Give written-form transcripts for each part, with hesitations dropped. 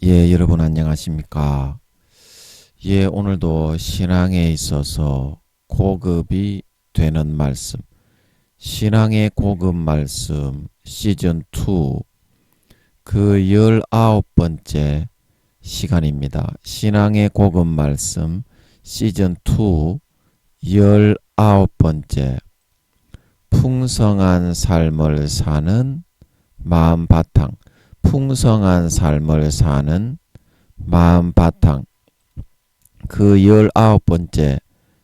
여러분 안녕하십니까? 오늘도 신앙에 있어서 고급이 되는 말씀, 신앙의 고급 말씀 시즌2 그 19번째 시간입니다. 신앙의 고급 말씀 시즌2 19번째 풍성한 삶을 사는 마음 바탕, 풍성한 삶을 사는 마음 바탕 그 19번째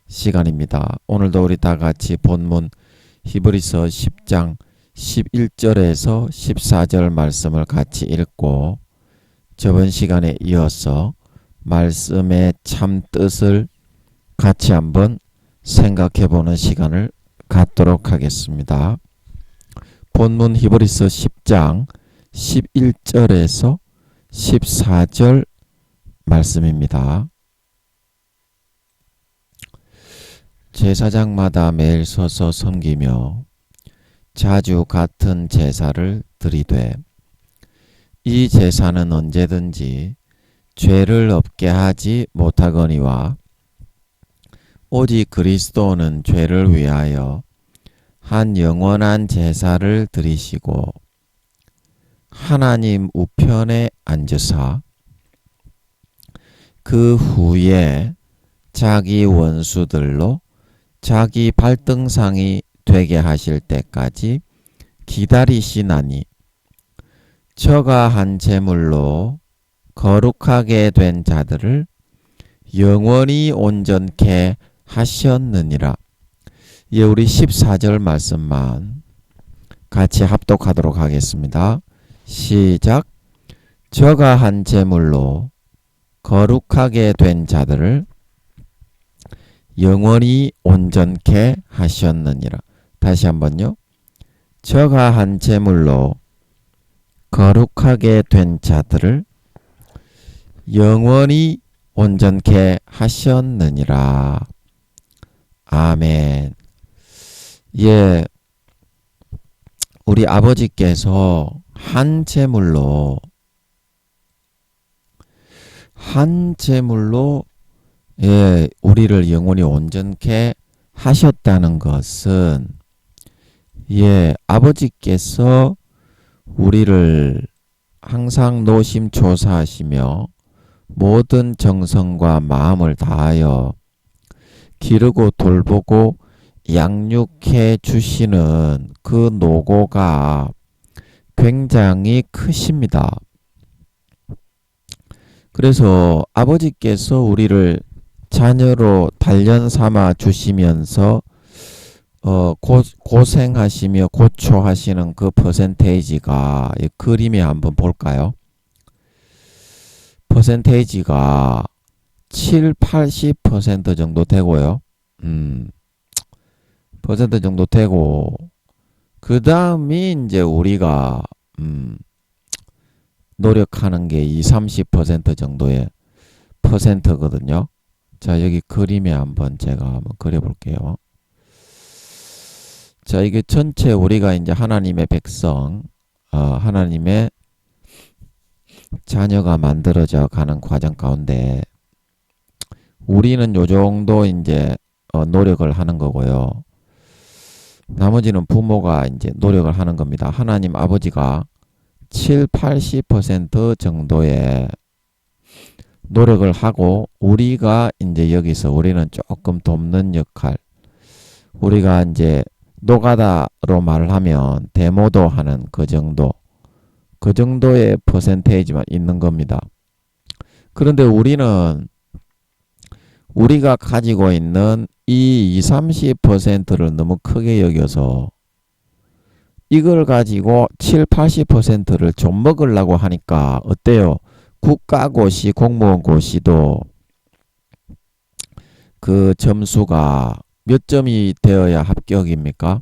시간입니다. 오늘도 우리 다 같이 본문 히브리서 10장 11절에서 14절 말씀을 같이 읽고 저번 시간에 이어서 말씀의 참 뜻을 같이 한번 생각해 보는 시간을 갖도록 하겠습니다. 본문 히브리서 10장 11절에서 14절 말씀입니다. 제사장마다 매일 서서 섬기며 자주 같은 제사를 드리되 이 제사는 언제든지 죄를 없게 하지 못하거니와 오직 그리스도는 죄를 위하여 한 영원한 제사를 드리시고 하나님 우편에 앉으사 그 후에 자기 원수들로 자기 발등상이 되게 하실 때까지 기다리시나니 저가 한 제물로 거룩하게 된 자들을 영원히 온전케 하셨느니라. 우리 14절 말씀만 같이 합독하도록 하겠습니다. 시작. 저가 한 제물로 거룩하게 된 자들을 영원히 온전케 하셨느니라. 다시 한번요. 저가 한 제물로 거룩하게 된 자들을 영원히 온전케 하셨느니라. 아멘. 우리 아버지께서 한 제물로 우리를 영원히 온전케 하셨다는 것은 아버지께서 우리를 항상 노심초사하시며 모든 정성과 마음을 다하여 기르고 돌보고 양육해 주시는 그 노고가 굉장히 크십니다. 그래서 아버지께서 우리를 자녀로 단련 삼아 주시면서 고생하시며 고초하시는 그 퍼센테이지가 그림에 한번 볼까요? 퍼센테이지가 7, 80% 정도 되고요. 퍼센트 정도 되고 그 다음이 이제 우리가 노력하는 게 20, 30% 정도의 퍼센트거든요. 자, 여기 그림에 한번 제가 한번 그려볼게요. 자, 이게 전체 우리가 이제 하나님의 백성, 하나님의 자녀가 만들어져 가는 과정 가운데 우리는 요 정도 이제 노력을 하는 거고요. 나머지는 부모가 이제 노력을 하는 겁니다. 하나님 아버지가 7, 80% 정도의 노력을 하고 우리가 이제 여기서 우리는 조금 돕는 역할, 우리가 이제 노가다로 말을 하면 데모도 하는 그 정도의 퍼센테이지만 있는 겁니다. 그런데 우리는 우리가 가지고 있는 이 20, 30%를 너무 크게 여겨서 이걸 가지고 7, 80%를 좀 먹으려고 하니까 어때요? 국가고시, 공무원고시도 그 점수가 몇 점이 되어야 합격입니까?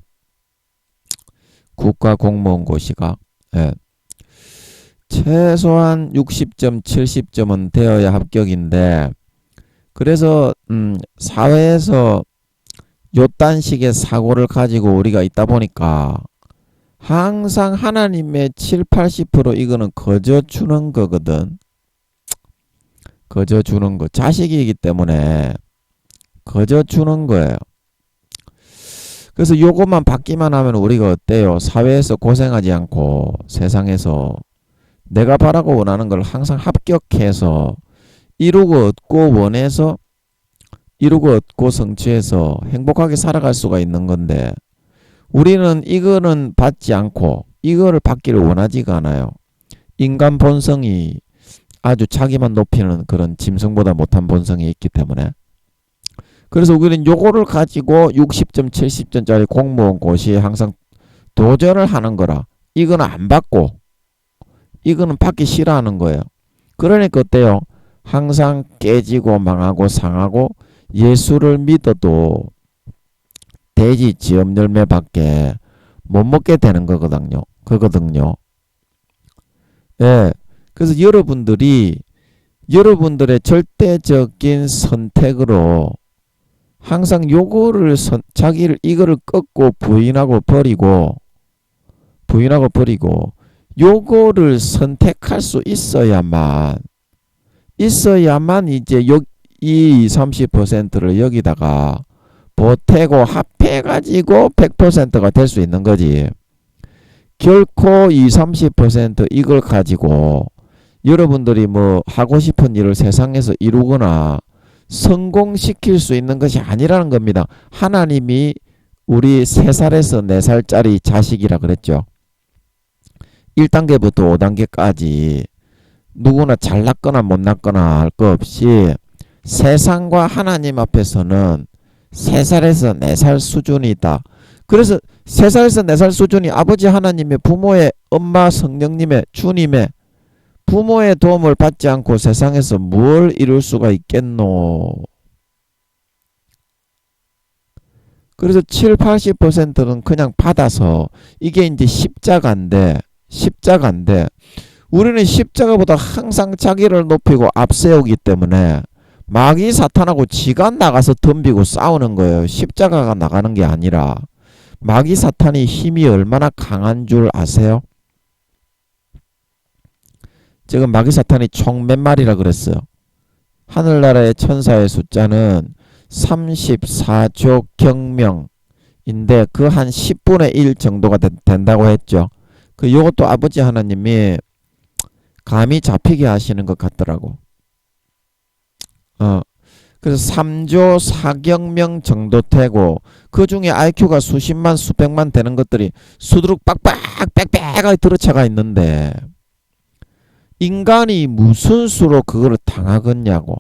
국가공무원고시가 최소한 60점, 70점은 되어야 합격인데 그래서 사회에서 요딴 식의 사고를 가지고 우리가 있다 보니까 항상 하나님의 7, 80% 이거는 거저 주는 거거든. 거저 주는 거. 자식이기 때문에 거저 주는 거예요. 그래서 요것만 받기만 하면 우리가 어때요? 사회에서 고생하지 않고 세상에서 내가 바라고 원하는 걸 항상 합격해서 이루고 얻고 원해서 이루고 얻고 성취해서 행복하게 살아갈 수가 있는 건데, 우리는 이거는 받지 않고 이거를 받기를 원하지가 않아요. 인간 본성이 아주 자기만 높이는 그런 짐승보다 못한 본성이 있기 때문에. 그래서 우리는 요거를 가지고 60점, 70점짜리 공무원 고시에 항상 도전을 하는 거라. 이거는 안 받고 이거는 받기 싫어하는 거예요. 그러니까 어때요? 항상 깨지고 망하고 상하고 예수를 믿어도 돼지 지엄 열매밖에 못 먹게 되는 거거든요. 예. 그래서 여러분들의 절대적인 선택으로 항상 요거를 자기를 이거를 꺾고 부인하고 버리고 요거를 선택할 수 있어야만 이제 이 30%를 여기다가 보태고 합해가지고 100%가 될 수 있는 거지. 결코 이 30% 이걸 가지고 여러분들이 뭐 하고 싶은 일을 세상에서 이루거나 성공시킬 수 있는 것이 아니라는 겁니다. 하나님이 우리 3살에서 4살짜리 자식이라 그랬죠. 1단계부터 5단계까지 누구나 잘났거나 못났거나 할 거 없이 세상과 하나님 앞에서는 3살에서 4살 수준이다. 그래서 3살에서 4살 수준이 아버지 하나님의, 부모의, 엄마 성령님의, 주님의, 부모의 도움을 받지 않고 세상에서 뭘 이룰 수가 있겠노. 그래서 7, 80%는 그냥 받아서 이게 이제 십자가인데 우리는 십자가보다 항상 자기를 높이고 앞세우기 때문에 마귀 사탄하고 지가 나가서 덤비고 싸우는 거예요. 십자가가 나가는 게 아니라. 마귀 사탄이 힘이 얼마나 강한 줄 아세요? 지금 마귀 사탄이 총 몇 마리라 그랬어요? 하늘나라의 천사의 숫자는 34조 경명인데 그 한 10분의 1 정도가 된다고 했죠. 요것도 아버지 하나님이 감이 잡히게 하시는 것 같더라고. 그래서 3조 4경명 정도 되고 그 중에 IQ가 수십만 수백만 되는 것들이 수두룩 빡빡 빽빽하게 들어차가 있는데 인간이 무슨 수로 그거를 당하겠냐고.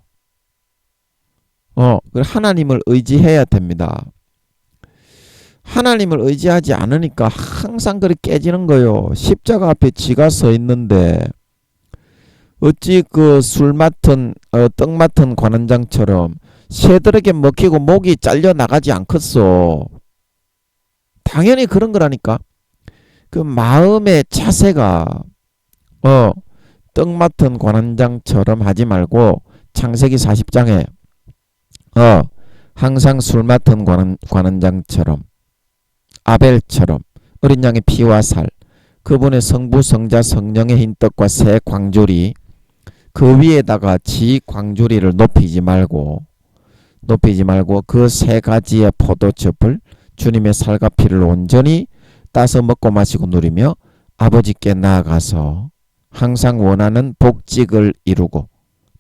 하나님을 의지해야 됩니다. 하나님을 의지하지 않으니까 항상 그렇게 깨지는 거요. 십자가 앞에 지가 서 있는데 어찌 그 술 맡은 떡 맡은 관원장처럼 새들에게 먹히고 목이 잘려 나가지 않겠소. 당연히 그런 거라니까. 그 마음의 자세가 떡 맡은 관원장처럼 하지 말고 창세기 40장에 항상 술 맡은 관원장처럼 아벨처럼 어린 양의 피와 살, 그분의 성부 성자 성령의 흰 떡과 새 광주리, 그 위에다가 지 광주리를 높이지 말고 그 3가지의 포도즙을 주님의 살과 피를 온전히 따서 먹고 마시고 누리며 아버지께 나아가서 항상 원하는 복직을 이루고,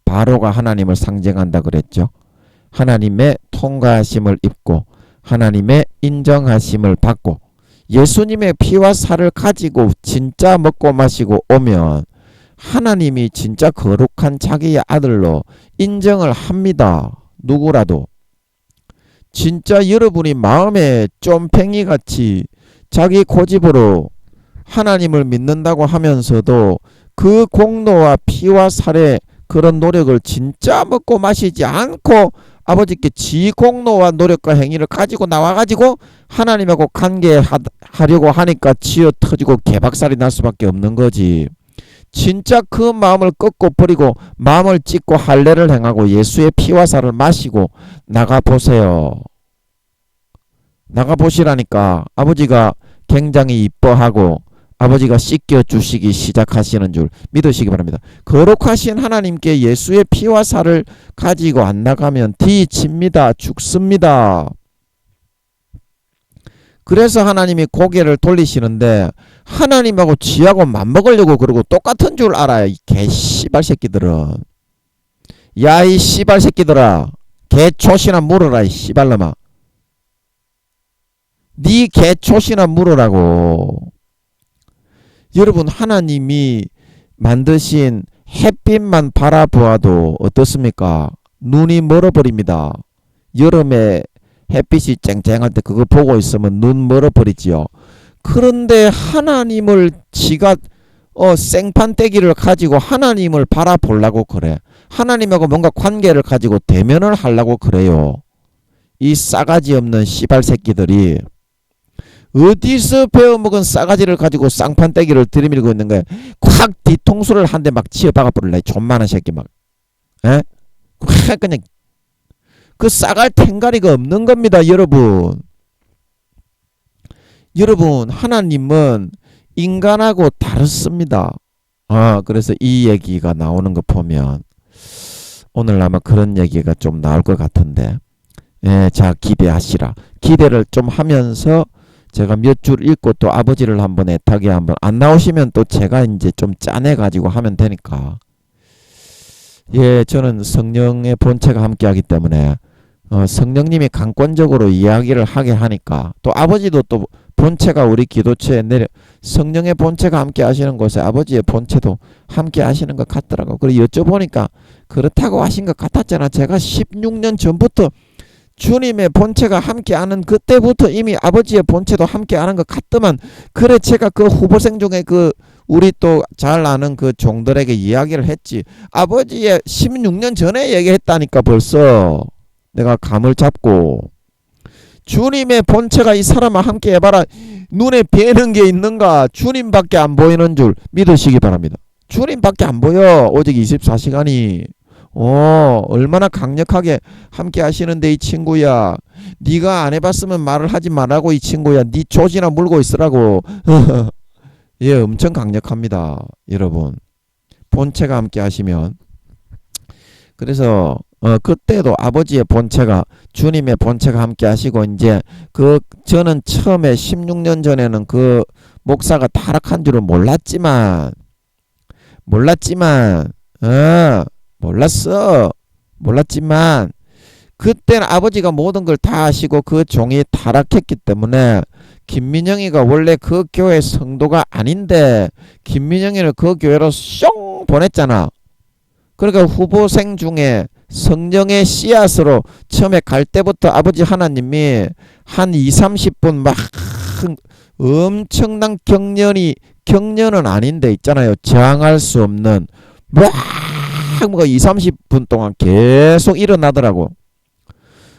바로가 하나님을 상징한다 그랬죠. 하나님의 통과하심을 입고 하나님의 인정하심을 받고 예수님의 피와 살을 가지고 진짜 먹고 마시고 오면 하나님이 진짜 거룩한 자기의 아들로 인정을 합니다. 누구라도. 진짜 여러분이 마음에 쫌팽이같이 자기 고집으로 하나님을 믿는다고 하면서도 그 공로와 피와 살의 그런 노력을 진짜 먹고 마시지 않고 아버지께 지 공로와 노력과 행위를 가지고 나와가지고 하나님하고 관계하려고 하니까 치어 터지고 개박살이 날 수밖에 없는 거지. 진짜 그 마음을 꺾고 버리고 마음을 찢고 할례를 행하고 예수의 피와 살을 마시고 나가보세요. 나가보시라니까. 아버지가 굉장히 이뻐하고 아버지가 씻겨주시기 시작하시는 줄 믿으시기 바랍니다. 거룩하신 하나님께 예수의 피와 살을 가지고 안 나가면 뒤집니다. 죽습니다. 그래서 하나님이 고개를 돌리시는데 하나님하고 지하고 맞먹으려고 그러고 똑같은 줄 알아요. 이 개씨발 새끼들은. 야, 이 씨발 새끼들아. 개초시나 물어라, 이 씨발놈아. 네 개초시나 물으라고. 여러분, 하나님이 만드신 햇빛만 바라보아도 어떻습니까? 눈이 멀어버립니다. 여름에 햇빛이 쨍쨍할 때 그거 보고 있으면 눈 멀어버리지요. 그런데 하나님을 지가 생판떼기를 가지고 하나님을 바라보려고 그래. 하나님하고 뭔가 관계를 가지고 대면을 하려고 그래요. 이 싸가지 없는 씨발 새끼들이 어디서 배워먹은 싸가지를 가지고 쌍판떼기를 들이밀고 있는 거야. 콱 뒤통수를 한 대 막 치어 박아버릴래. 존만한 새끼 막. 에? 콱 그냥 그 싸갈 탱가리가 없는 겁니다. 여러분. 여러분, 하나님은 인간하고 다릅니다. 그래서 이 얘기가 나오는 거 보면 오늘 아마 그런 얘기가 좀 나올 것 같은데, 자, 기대하시라. 기대를 좀 하면서 제가 몇 줄 읽고 또 아버지를 한번 애타게 한번, 안 나오시면 또 제가 이제 좀 짜내가지고 하면 되니까. 저는 성령의 본체가 함께하기 때문에 성령님이 강권적으로 이야기를 하게 하니까, 또 아버지도 또 본체가 우리 기도처에 성령의 본체가 함께 하시는 곳에 아버지의 본체도 함께 하시는 것 같더라고. 그리고 여쭤보니까 그렇다고 하신 것 같았잖아. 제가 16년 전부터 주님의 본체가 함께하는 그때부터 이미 아버지의 본체도 함께하는 것 같더만, 그래 제가 그 후보생 중에 그 우리 또 잘 아는 그 종들에게 이야기를 했지. 아버지의 16년 전에 얘기했다니까. 벌써 내가 감을 잡고 주님의 본체가 이 사람과 함께 해봐라. 눈에 뵈는 게 있는가? 주님밖에 안 보이는 줄 믿으시기 바랍니다. 주님밖에 안 보여. 오직 24시간이. 얼마나 강력하게 함께 하시는데 이 친구야. 네가 안 해봤으면 말을 하지 말라고 이 친구야. 네 조지나 물고 있으라고. 엄청 강력합니다. 여러분. 본체가 함께 하시면. 그래서 그때도 아버지의 본체가, 주님의 본체가 함께 하시고, 이제 저는 처음에 16년 전에는 그 목사가 타락한 줄은 몰랐지만 그때는 아버지가 모든 걸 다 하시고 그 종이 타락했기 때문에, 김민영이가 원래 그 교회 성도가 아닌데 김민영이를 그 교회로 숑 보냈잖아. 그러니까 후보생 중에 성령의 씨앗으로 처음에 갈 때부터 아버지 하나님이 한 20-30분 막 엄청난 경련은 아닌데 있잖아요. 저항할 수 없는 막 20-30분 동안 계속 일어나더라고.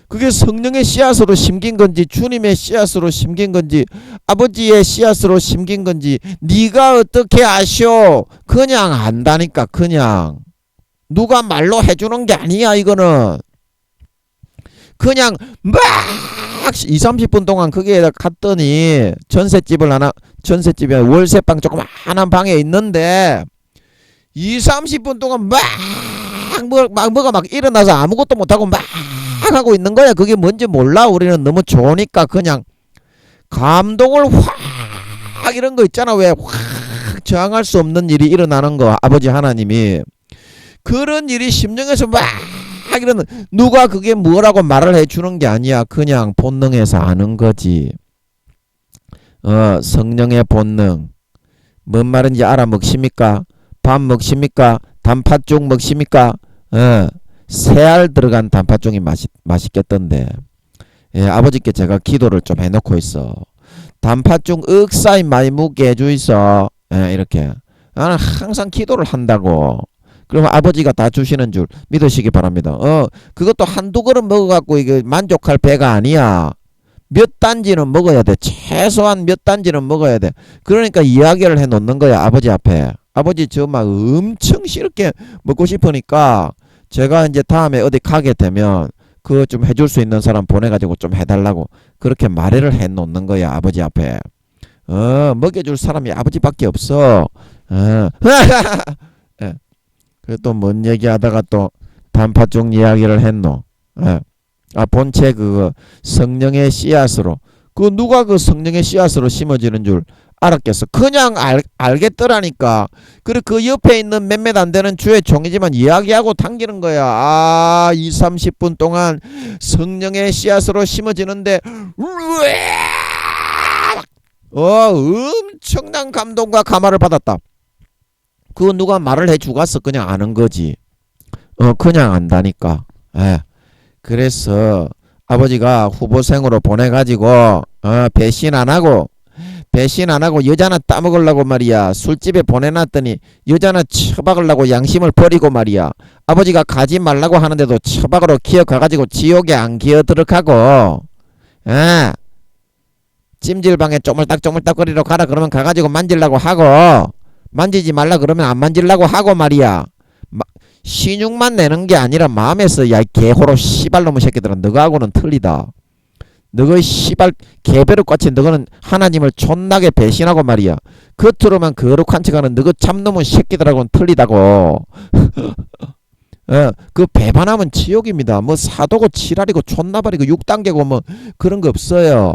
그게 성령의 씨앗으로 심긴 건지 주님의 씨앗으로 심긴 건지 아버지의 씨앗으로 심긴 건지 네가 어떻게 아시오? 그냥 안다니까. 그냥 누가 말로 해주는 게 아니야. 이거는 그냥 막 20-30분 동안 거기에 갔더니 전셋집에 월세방 조그만한 방에 있는데 20-30분 동안 뭐가 막 일어나서 아무것도 못하고 막 하고 있는 거야. 그게 뭔지 몰라. 우리는 너무 좋으니까 그냥 감동을 확 이런 거 있잖아. 왜 확 저항할 수 없는 일이 일어나는 거. 아버지 하나님이 그런 일이 심령에서 막 이러는, 누가 그게 뭐라고 말을 해주는 게 아니야. 그냥 본능에서 아는 거지. 성령의 본능. 뭔 말인지 알아먹십니까? 밥 먹십니까? 단팥죽 먹십니까? 새알 들어간 단팥죽이 맛있겠던데. 아버지께 제가 기도를 좀 해놓고 있어. 단팥죽 억사이 많이 묵게 해주이소. 이렇게 나는 항상 기도를 한다고. 그러면 아버지가 다 주시는 줄 믿으시기 바랍니다. 그것도 한두 그릇 먹어갖고 이게 만족할 배가 아니야. 몇 단지는 먹어야 돼. 최소한 몇 단지는 먹어야 돼. 그러니까 이야기를 해놓는 거야. 아버지 앞에. 아버지 저 막 엄청 싫게 먹고 싶으니까 제가 이제 다음에 어디 가게 되면 그거 좀 해줄 수 있는 사람 보내가지고 좀 해달라고 그렇게 말을 해놓는 거야. 아버지 앞에. 먹여줄 사람이 아버지밖에 없어. 예. 그래 또 뭔 얘기하다가 또 단팥죽 이야기를 했노. 예. 본체 그거 성령의 씨앗으로 누가 그 성령의 씨앗으로 심어지는 줄 알았겠어. 그냥 알겠더라니까. 그래 그 옆에 있는 몇몇 안 되는 주의 종이지만 이야기하고 당기는 거야. 2, 30분 동안 성령의 씨앗으로 심어지는데 엄청난 감동과 감화를 받았다. 그거 누가 말을 해 주갔어. 그냥 아는 거지. 그냥 안다니까. 예. 그래서 아버지가 후보생으로 보내가지고 배신 안 하고 여자나 따먹으려고 말이야. 술집에 보내놨더니 여자나 처박으려고 양심을 버리고 말이야. 아버지가 가지 말라고 하는데도 처박으로 기어가가지고 지옥에 안 기어들어가고 찜질방에 쪼물딱쪼물딱거리러 가라 그러면 가가지고 만질라고 하고 만지지 말라 그러면 안 만질라고 하고 말이야. 신용만 내는 게 아니라 마음에서 야 개호로 씨발놈의 새끼들아 너가하고는 틀리다. 너의 씨발 개배를 꽉친 너는 하나님을 존나게 배신하고 말이야. 겉으로만 거룩한 척하는 너그 참놈의 새끼들하고는 틀리다고. 그 배반하면 지옥입니다. 뭐 사도고 지랄이고 촌나발이고 6단계고 뭐 그런 거 없어요.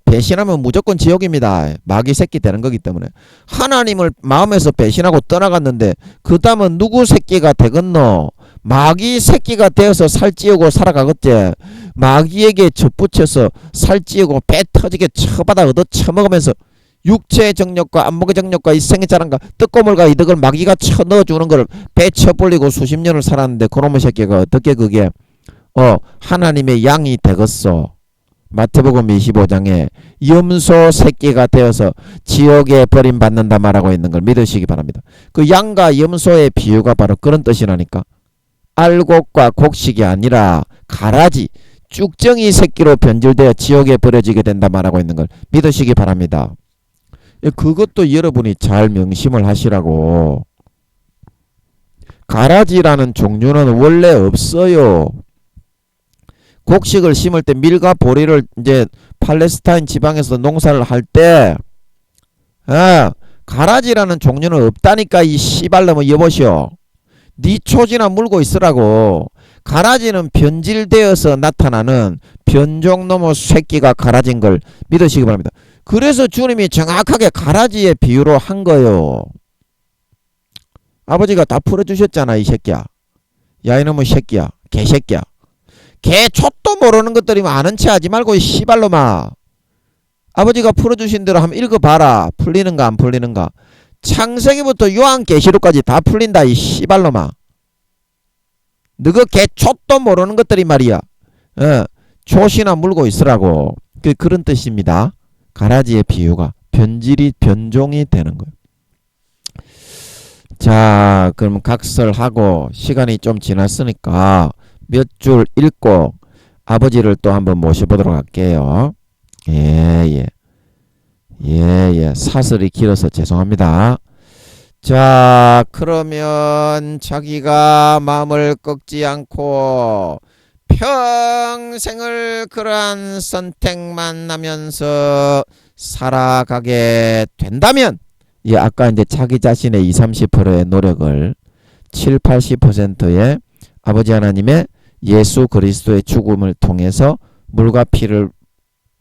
배신하면 무조건 지옥입니다. 마귀 새끼 되는 거기 때문에. 하나님을 마음에서 배신하고 떠나갔는데 그 다음은 누구 새끼가 되겠노? 마귀 새끼가 되어서 살찌우고 살아가겠지. 마귀에게 젖붙여서 살찌우고 배 터지게 처받아 얻어 처먹으면서 육체의 정력과 안목의 정력과 이 생의 자랑과 뜻고물과 이득을 마귀가 쳐넣어주는 걸 배 쳐불리고 수십 년을 살았는데 그놈의 새끼가 어떻게 그게 하나님의 양이 되겠어. 마태복음 25장에 염소 새끼가 되어서 지옥에 버림받는다 말하고 있는 걸 믿으시기 바랍니다. 그 양과 염소의 비유가 바로 그런 뜻이라니까. 알곡과 곡식이 아니라 가라지 쭉정이 새끼로 변질되어 지옥에 버려지게 된다 말하고 있는 걸 믿으시기 바랍니다. 그것도 여러분이 잘 명심을 하시라고. 가라지라는 종류는 원래 없어요. 곡식을 심을 때 밀과 보리를 이제 팔레스타인 지방에서 농사를 할 때 가라지라는 종류는 없다니까. 이 씨발놈의 여보시오. 네 초지나 물고 있으라고. 가라지는 변질되어서 나타나는 변종놈의 새끼가 가라진 걸 믿으시기 바랍니다. 그래서 주님이 정확하게 가라지의 비유로 한 거요. 아버지가 다 풀어주셨잖아. 이 새끼야. 야 이놈의 새끼야. 개새끼야. 개 촛도 모르는 것들이면 아는 체 하지 말고 이 씨발놈아. 아버지가 풀어주신 대로 한번 읽어봐라. 풀리는가 안 풀리는가. 창세기부터 요한계시록까지 다 풀린다. 이 씨발놈아. 너그 개 촛도 모르는 것들이 말이야. 촛이나 물고 있으라고. 그런 뜻입니다. 가라지의 비유가 변종이 되는 거예요. 자, 그럼 각설하고 시간이 좀 지났으니까 몇 줄 읽고 아버지를 또 한번 모셔보도록 할게요. 예. 사설이 길어서 죄송합니다. 자, 그러면 자기가 마음을 꺾지 않고 평생을 그러한 선택만 하면서 살아가게 된다면, 아까 이제 자기 자신의 20, 30%의 노력을 7, 80%의 아버지 하나님의 예수 그리스도의 죽음을 통해서 물과 피를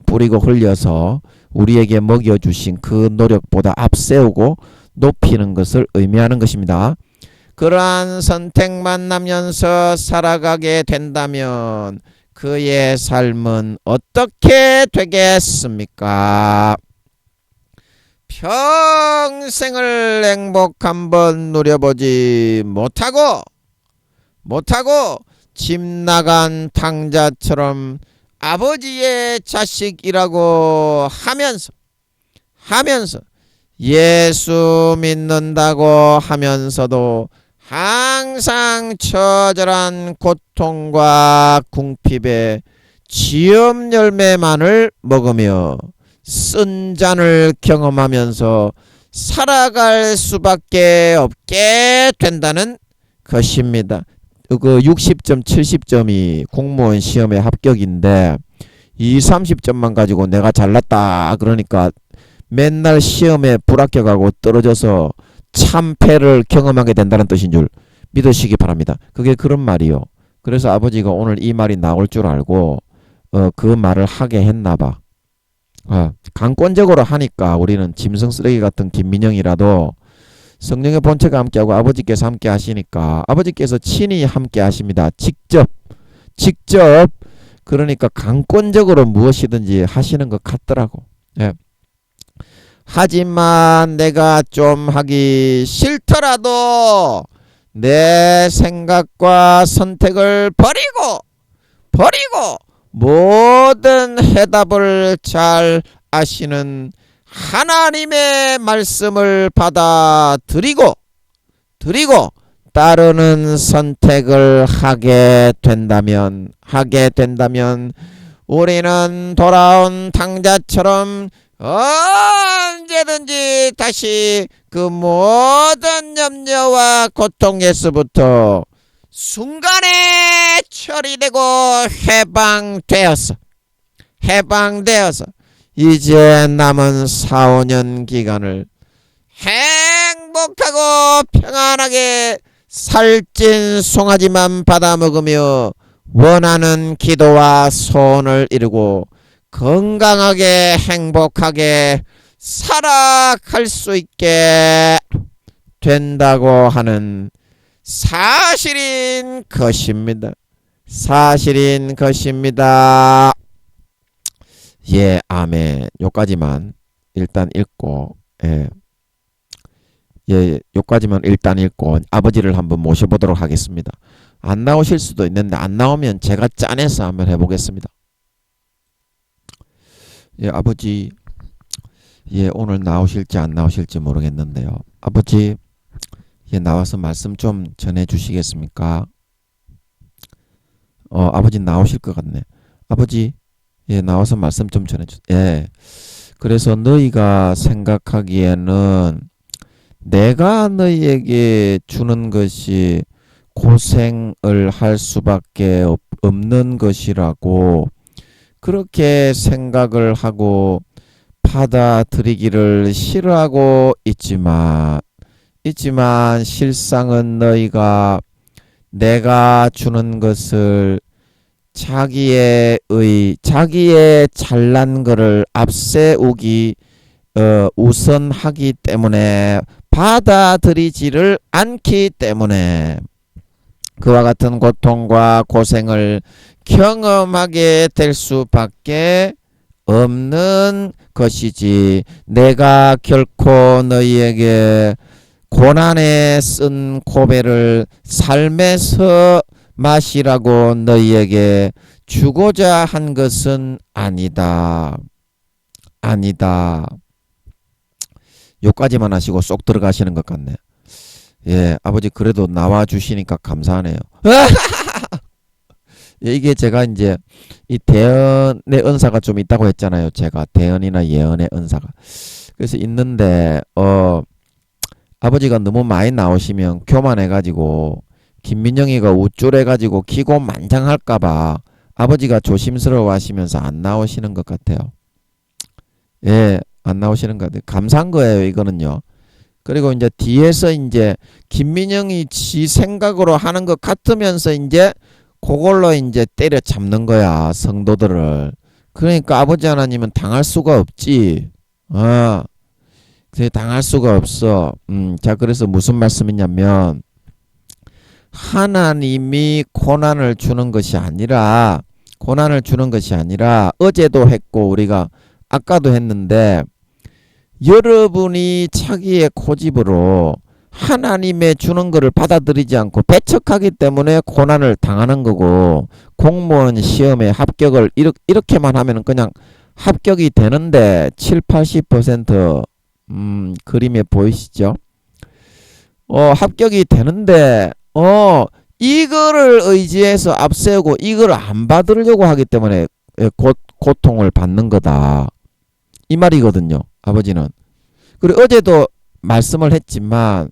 뿌리고 흘려서 우리에게 먹여주신 그 노력보다 앞세우고 높이는 것을 의미하는 것입니다. 그러한 선택만 하면서 살아가게 된다면 그의 삶은 어떻게 되겠습니까? 평생을 행복 한번 누려보지 못하고 집 나간 탕자처럼 아버지의 자식이라고 하면서 예수 믿는다고 하면서도 항상 처절한 고통과 궁핍에 지엄 열매만을 먹으며 쓴 잔을 경험하면서 살아갈 수밖에 없게 된다는 것입니다. 그 60점, 70점이 공무원 시험의 합격인데 30점만 가지고 내가 잘났다 그러니까 맨날 시험에 불합격하고 떨어져서 참패를 경험하게 된다는 뜻인 줄 믿으시기 바랍니다. 그게 그런 말이요. 그래서 아버지가 오늘 이 말이 나올 줄 알고 그 말을 하게 했나 봐. 강권적으로 하니까 우리는 짐승 쓰레기 같은 김민영이라도 성령의 본체가 함께하고 아버지께서 함께 하시니까 아버지께서 친히 함께 하십니다. 직접 그러니까 강권적으로 무엇이든지 하시는 것 같더라고. 예. 하지만 내가 좀 하기 싫더라도 내 생각과 선택을 버리고 모든 해답을 잘 아시는 하나님의 말씀을 받아들이고 따르는 선택을 하게 된다면 우리는 돌아온 탕자처럼 언제든지 다시 그 모든 염려와 고통에서부터 순간에 처리되고 해방되어서 이제 남은 4-5년 기간을 행복하고 평안하게 살찐 송아지만 받아먹으며 원하는 기도와 소원을 이루고 건강하게 행복하게 살아갈 수 있게 된다고 하는 사실인 것입니다. 예, 아멘. 요까지만 일단 읽고 요까지만 일단 읽고 아버지를 한번 모셔보도록 하겠습니다. 안 나오실 수도 있는데 안 나오면 제가 짜내서 한번 해보겠습니다. 예, 아버지, 오늘 나오실지 안 나오실지 모르겠는데요. 아버지, 나와서 말씀 좀 전해주시겠습니까? 아버지 나오실 것 같네. 아버지, 나와서 말씀 좀 전해주세요. 그래서 너희가 생각하기에는 내가 너희에게 주는 것이 고생을 할 수밖에 없는 것이라고 그렇게 생각을 하고 받아들이기를 싫어하고 있지만 실상은 너희가 내가 주는 것을 자기의 잘난 것을 앞세우기 우선하기 때문에 받아들이지를 않기 때문에 그와 같은 고통과 고생을 경험하게 될 수밖에 없는 것이지 내가 결코 너희에게 고난에 쓴 고배를 삶에서 마시라고 너희에게 주고자 한 것은 아니다. 요까지만 하시고 쏙 들어가시는 것 같네. 예, 아버지 그래도 나와주시니까 감사하네요. 이게 제가 이제 이 대언의 은사가 좀 있다고 했잖아요. 제가 대언이나 예언의 은사가. 그래서 있는데 아버지가 너무 많이 나오시면 교만해가지고 김민영이가 우쭐해가지고 기고만장할까봐 아버지가 조심스러워 하시면서 안 나오시는 것 같아요. 예, 안 나오시는 것 같아요. 감사한 거예요, 이거는요. 그리고 이제 뒤에서 이제 김민영이 지 생각으로 하는 것 같으면서 이제 그걸로 이제 때려잡는 거야, 성도들을. 그러니까 아버지 하나님은 당할 수가 없지. 당할 수가 없어. 자, 그래서 무슨 말씀이냐면 하나님이 고난을 주는 것이 아니라 어제도 했고 우리가 아까도 했는데 여러분이 자기의 고집으로 하나님의 주는 것을 받아들이지 않고 배척하기 때문에 고난을 당하는 거고 공무원 시험에 합격을 이렇게만 하면 그냥 합격이 되는데 7-80% 그림에 보이시죠? 합격이 되는데 이거를 의지해서 앞세우고 이걸 안 받으려고 하기 때문에 고통을 받는 거다. 이 말이거든요. 아버지는. 그리고 어제도 말씀을 했지만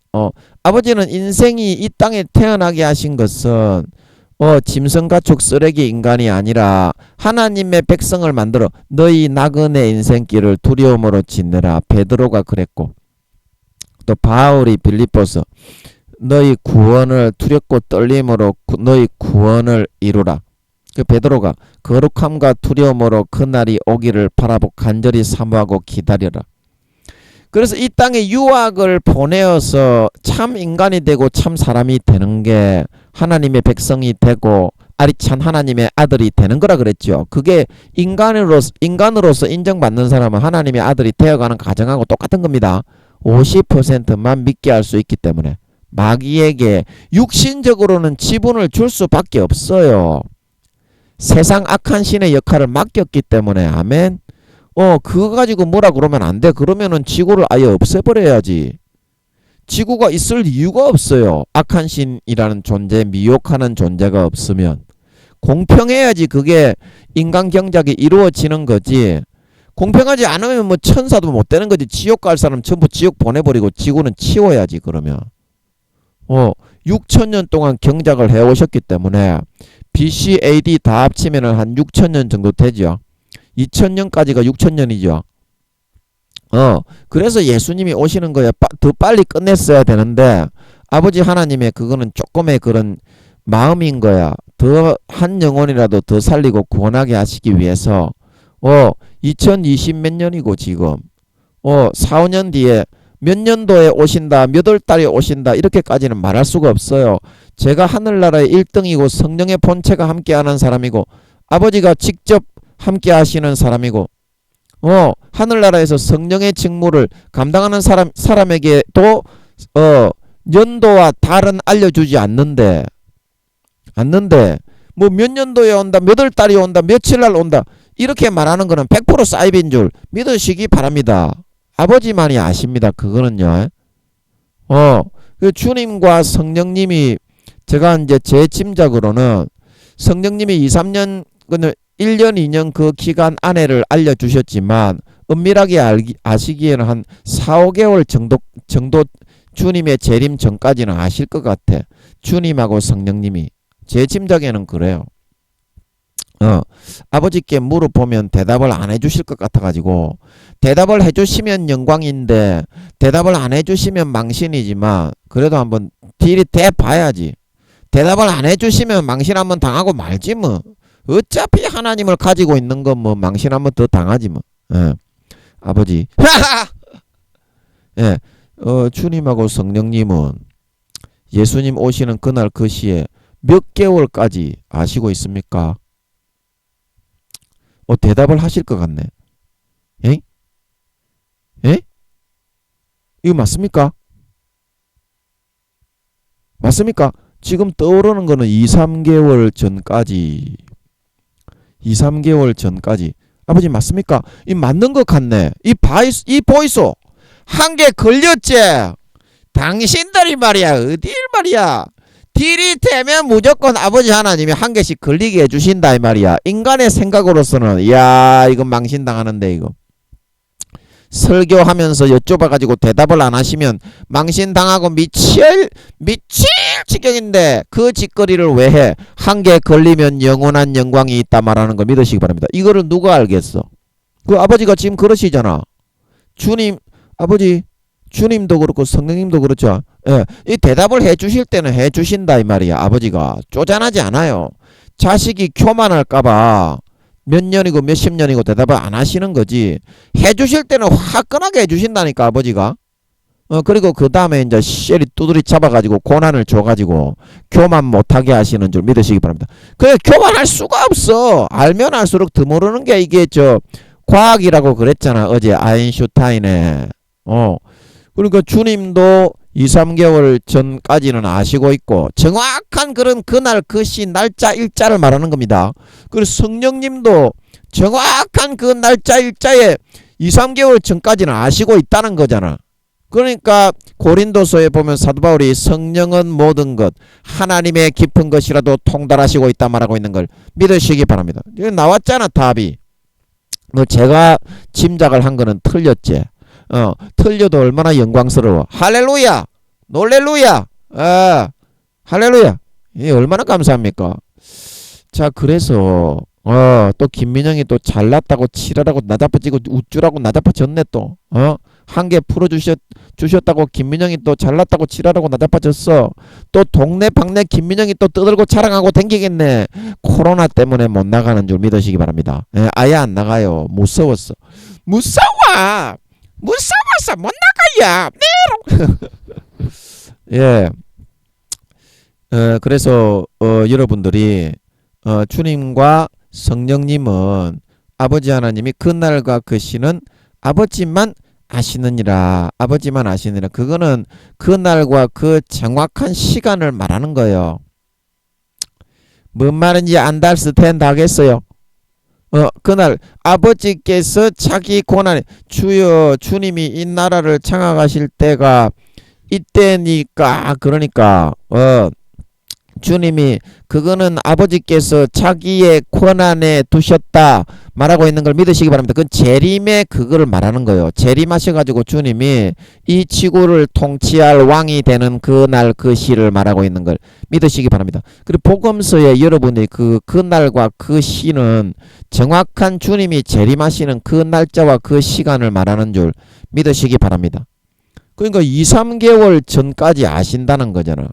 아버지는 인생이 이 땅에 태어나게 하신 것은 짐승가축 쓰레기 인간이 아니라 하나님의 백성을 만들어 너희 나그네 인생길을 두려움으로 짓느라. 베드로가 그랬고, 또 바울이 빌립보서 너희 구원을 두렵고 떨림으로 너희 구원을 이루라. 그 베드로가 거룩함과 두려움으로 그날이 오기를 바라보고 간절히 사모하고 기다려라. 그래서 이 땅에 유학을 보내어서 참 인간이 되고 참 사람이 되는 게 하나님의 백성이 되고 아리찬 하나님의 아들이 되는 거라 그랬죠. 그게 인간으로서 인정받는 사람은 하나님의 아들이 되어가는 과정하고 똑같은 겁니다. 50%만 믿게 할 수 있기 때문에 마귀에게 육신적으로는 지분을 줄 수밖에 없어요. 세상 악한 신의 역할을 맡겼기 때문에. 아멘. 그거 가지고 뭐라 그러면 안 돼. 그러면은 지구를 아예 없애버려야지. 지구가 있을 이유가 없어요. 악한 신이라는 존재, 미혹하는 존재가 없으면. 공평해야지 그게 인간 경작이 이루어지는 거지. 공평하지 않으면 뭐 천사도 못 되는 거지. 지옥 갈 사람 전부 지옥 보내버리고 지구는 치워야지. 그러면 6천년 동안 경작을 해오셨기 때문에 BC, AD 다 합치면 한 6천년 정도 되죠. 2000년까지가 6천년이죠. 그래서 예수님이 오시는 거야. 더 빨리 끝냈어야 되는데 아버지 하나님의 그거는 조금의 그런 마음인 거야. 더 한 영혼이라도 더 살리고 구원하게 하시기 위해서 2020 몇 년이고 지금 4, 5년 뒤에 몇 년도에 오신다, 몇 월 달에 오신다 이렇게까지는 말할 수가 없어요. 제가 하늘나라의 1등이고 성령의 본체가 함께하는 사람이고 아버지가 직접 함께 하시는 사람이고 하늘나라에서 성령의 직무를 감당하는 사람에게도 연도와 달은 알려주지 않는데 뭐 몇 년도에 온다, 몇 월 달에 온다, 며칠 날 온다 이렇게 말하는 거는 100% 사이비인 줄 믿으시기 바랍니다. 아버지만이 아십니다. 그거는요. 그 주님과 성령님이 제가 이제 제 짐작으로는 성령님이 2, 3년 1년, 2년 그 기간 안에를 알려주셨지만 은밀하게 아시기에는 한 4, 5개월 정도 주님의 재림 전까지는 아실 것 같아. 주님하고 성령님이. 제 짐작에는 그래요. 아버지께 물어보면 대답을 안 해주실 것 같아가지고 대답을 해주시면 영광인데 대답을 안 해주시면 망신이지만 그래도 한번 딜이 돼봐야지. 대답을 안 해주시면 망신 한번 당하고 말지 뭐. 어차피 하나님을 가지고 있는 건 뭐 망신 한번 더 당하지 뭐. 아버지. 예, 주님하고 성령님은 예수님 오시는 그날 그 시에 몇 개월까지 아시고 있습니까? 대답을 하실 것 같네. 에? 에? 이거 맞습니까? 맞습니까? 지금 떠오르는 거는 2, 3개월 전까지. 2, 3개월 전까지. 아버지 맞습니까? 이 맞는 것 같네. 이 보이소. 한 개 걸렸지? 당신들이 말이야. 어딜 말이야. 딜이 되면 무조건 아버지 하나님이 한 개씩 걸리게 해주신다 이 말이야. 인간의 생각으로서는 이야 이건 망신당하는데 이거. 설교하면서 여쭤봐가지고 대답을 안 하시면 망신당하고 미칠 지경인데 그 짓거리를 왜 해? 한 개 걸리면 영원한 영광이 있다 말하는 거 믿으시기 바랍니다. 이거를 누가 알겠어? 그 아버지가 지금 그러시잖아. 주님 아버지 주님도 그렇고 성령님도 그렇죠. 예, 이 대답을 해주실 때는 해주신다 이 말이야. 아버지가 쪼잔하지 않아요. 자식이 교만할까봐 몇 년이고 몇십 년이고 대답을 안 하시는 거지. 해주실 때는 화끈하게 해주신다니까 아버지가. 그리고 그 다음에 이제 쉐리 두드리 잡아가지고 고난을 줘가지고 교만 못하게 하시는 줄 믿으시기 바랍니다. 그래 교만할 수가 없어. 알면 알수록 더 모르는 게 이게 과학이라고 그랬잖아 어제 아인슈타인에. 그러니까 주님도 2, 3개월 전까지는 아시고 있고 정확한 그런 그날 그 시 날짜 일자를 말하는 겁니다. 그리고 성령님도 정확한 그 날짜 일자에 2, 3개월 전까지는 아시고 있다는 거잖아. 그러니까 고린도서에 보면 사도 바울이 성령은 모든 것 하나님의 깊은 것이라도 통달하시고 있다 말하고 있는 걸 믿으시기 바랍니다. 이거 나왔잖아 답이. 제가 짐작을 한 거는 틀렸지. 틀려도 얼마나 영광스러워. 할렐루야 놀렐루야 할렐루야. 이 얼마나 감사합니까? 자, 그래서 또 김민영이 또 잘났다고 치라라고 나다퍼지고 우쭐하고 나다퍼졌네 또. 한 개 주셨다고 김민영이 또 잘났다고 치라라고 나다퍼졌어. 또 동네 방네 김민영이 또 떠들고 자랑하고 댕기겠네. 코로나 때문에 못 나가는 줄 믿으시기 바랍니다. 예, 아예 안 나가요. 무서웠어. 무서워. 무서워서 못 나가야. 예. 그래서 여러분들이 주님과 성령님은 아버지 하나님이 그날과 그 시는 아버지만 아시느니라. 아버지만 아시느니라. 그거는 그날과 그 정확한 시간을 말하는 거예요. 뭔 말인지 안다 할수 텐다 하겠어요. 그날 아버지께서 자기 고난에 주여 주님이 이 나라를 창악하실 때가 이때니까 그러니까 주님이 그거는 아버지께서 자기의 권한에 두셨다 말하고 있는 걸 믿으시기 바랍니다. 그건 재림의 그거를 말하는 거예요. 재림하셔가지고 주님이 이 지구를 통치할 왕이 되는 그날 그 시를 말하고 있는 걸 믿으시기 바랍니다. 그리고 복음서에 여러분이 그날과 그 시는 정확한 주님이 재림하시는 그 날짜와 그 시간을 말하는 줄 믿으시기 바랍니다. 그러니까 2, 3개월 전까지 아신다는 거잖아.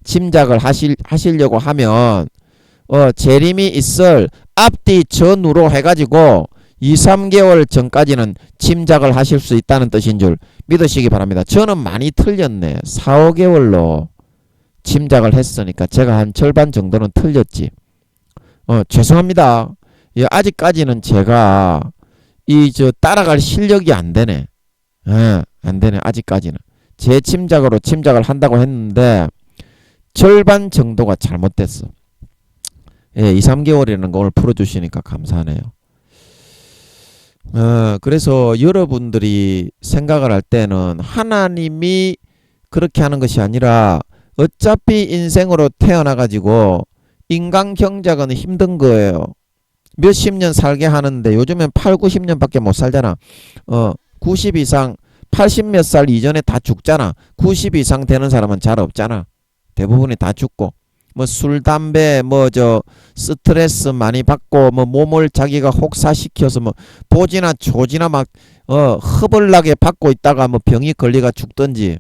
짐작을 하시려고 하면 재림이 있을 앞뒤 전후로 해가지고 2, 3개월 전까지는 짐작을 하실 수 있다는 뜻인 줄 믿으시기 바랍니다. 저는 많이 틀렸네. 4, 5개월로 짐작을 했으니까 제가 한 절반 정도는 틀렸지. 죄송합니다. 예, 아직까지는 제가 따라갈 실력이 안 되네. 안 되네. 아직까지는 제 짐작으로 짐작을 한다고 했는데 절반 정도가 잘못됐어. 예, 2, 3개월이라는 거 오늘 풀어주시니까 감사하네요. 그래서 여러분들이 생각을 할 때는 하나님이 그렇게 하는 것이 아니라 어차피 인생으로 태어나가지고 인간 경작은 힘든 거예요. 몇십 년 살게 하는데 요즘엔 8, 90년밖에 못 살잖아. 90 이상 80 몇 살 이전에 다 죽잖아. 90 이상 되는 사람은 잘 없잖아. 대부분이 다 죽고 술, 담배, 스트레스 많이 받고 몸을 자기가 혹사시켜서 보지나 조지나 막 허벌나게 받고 있다가 병이 걸리가 죽든지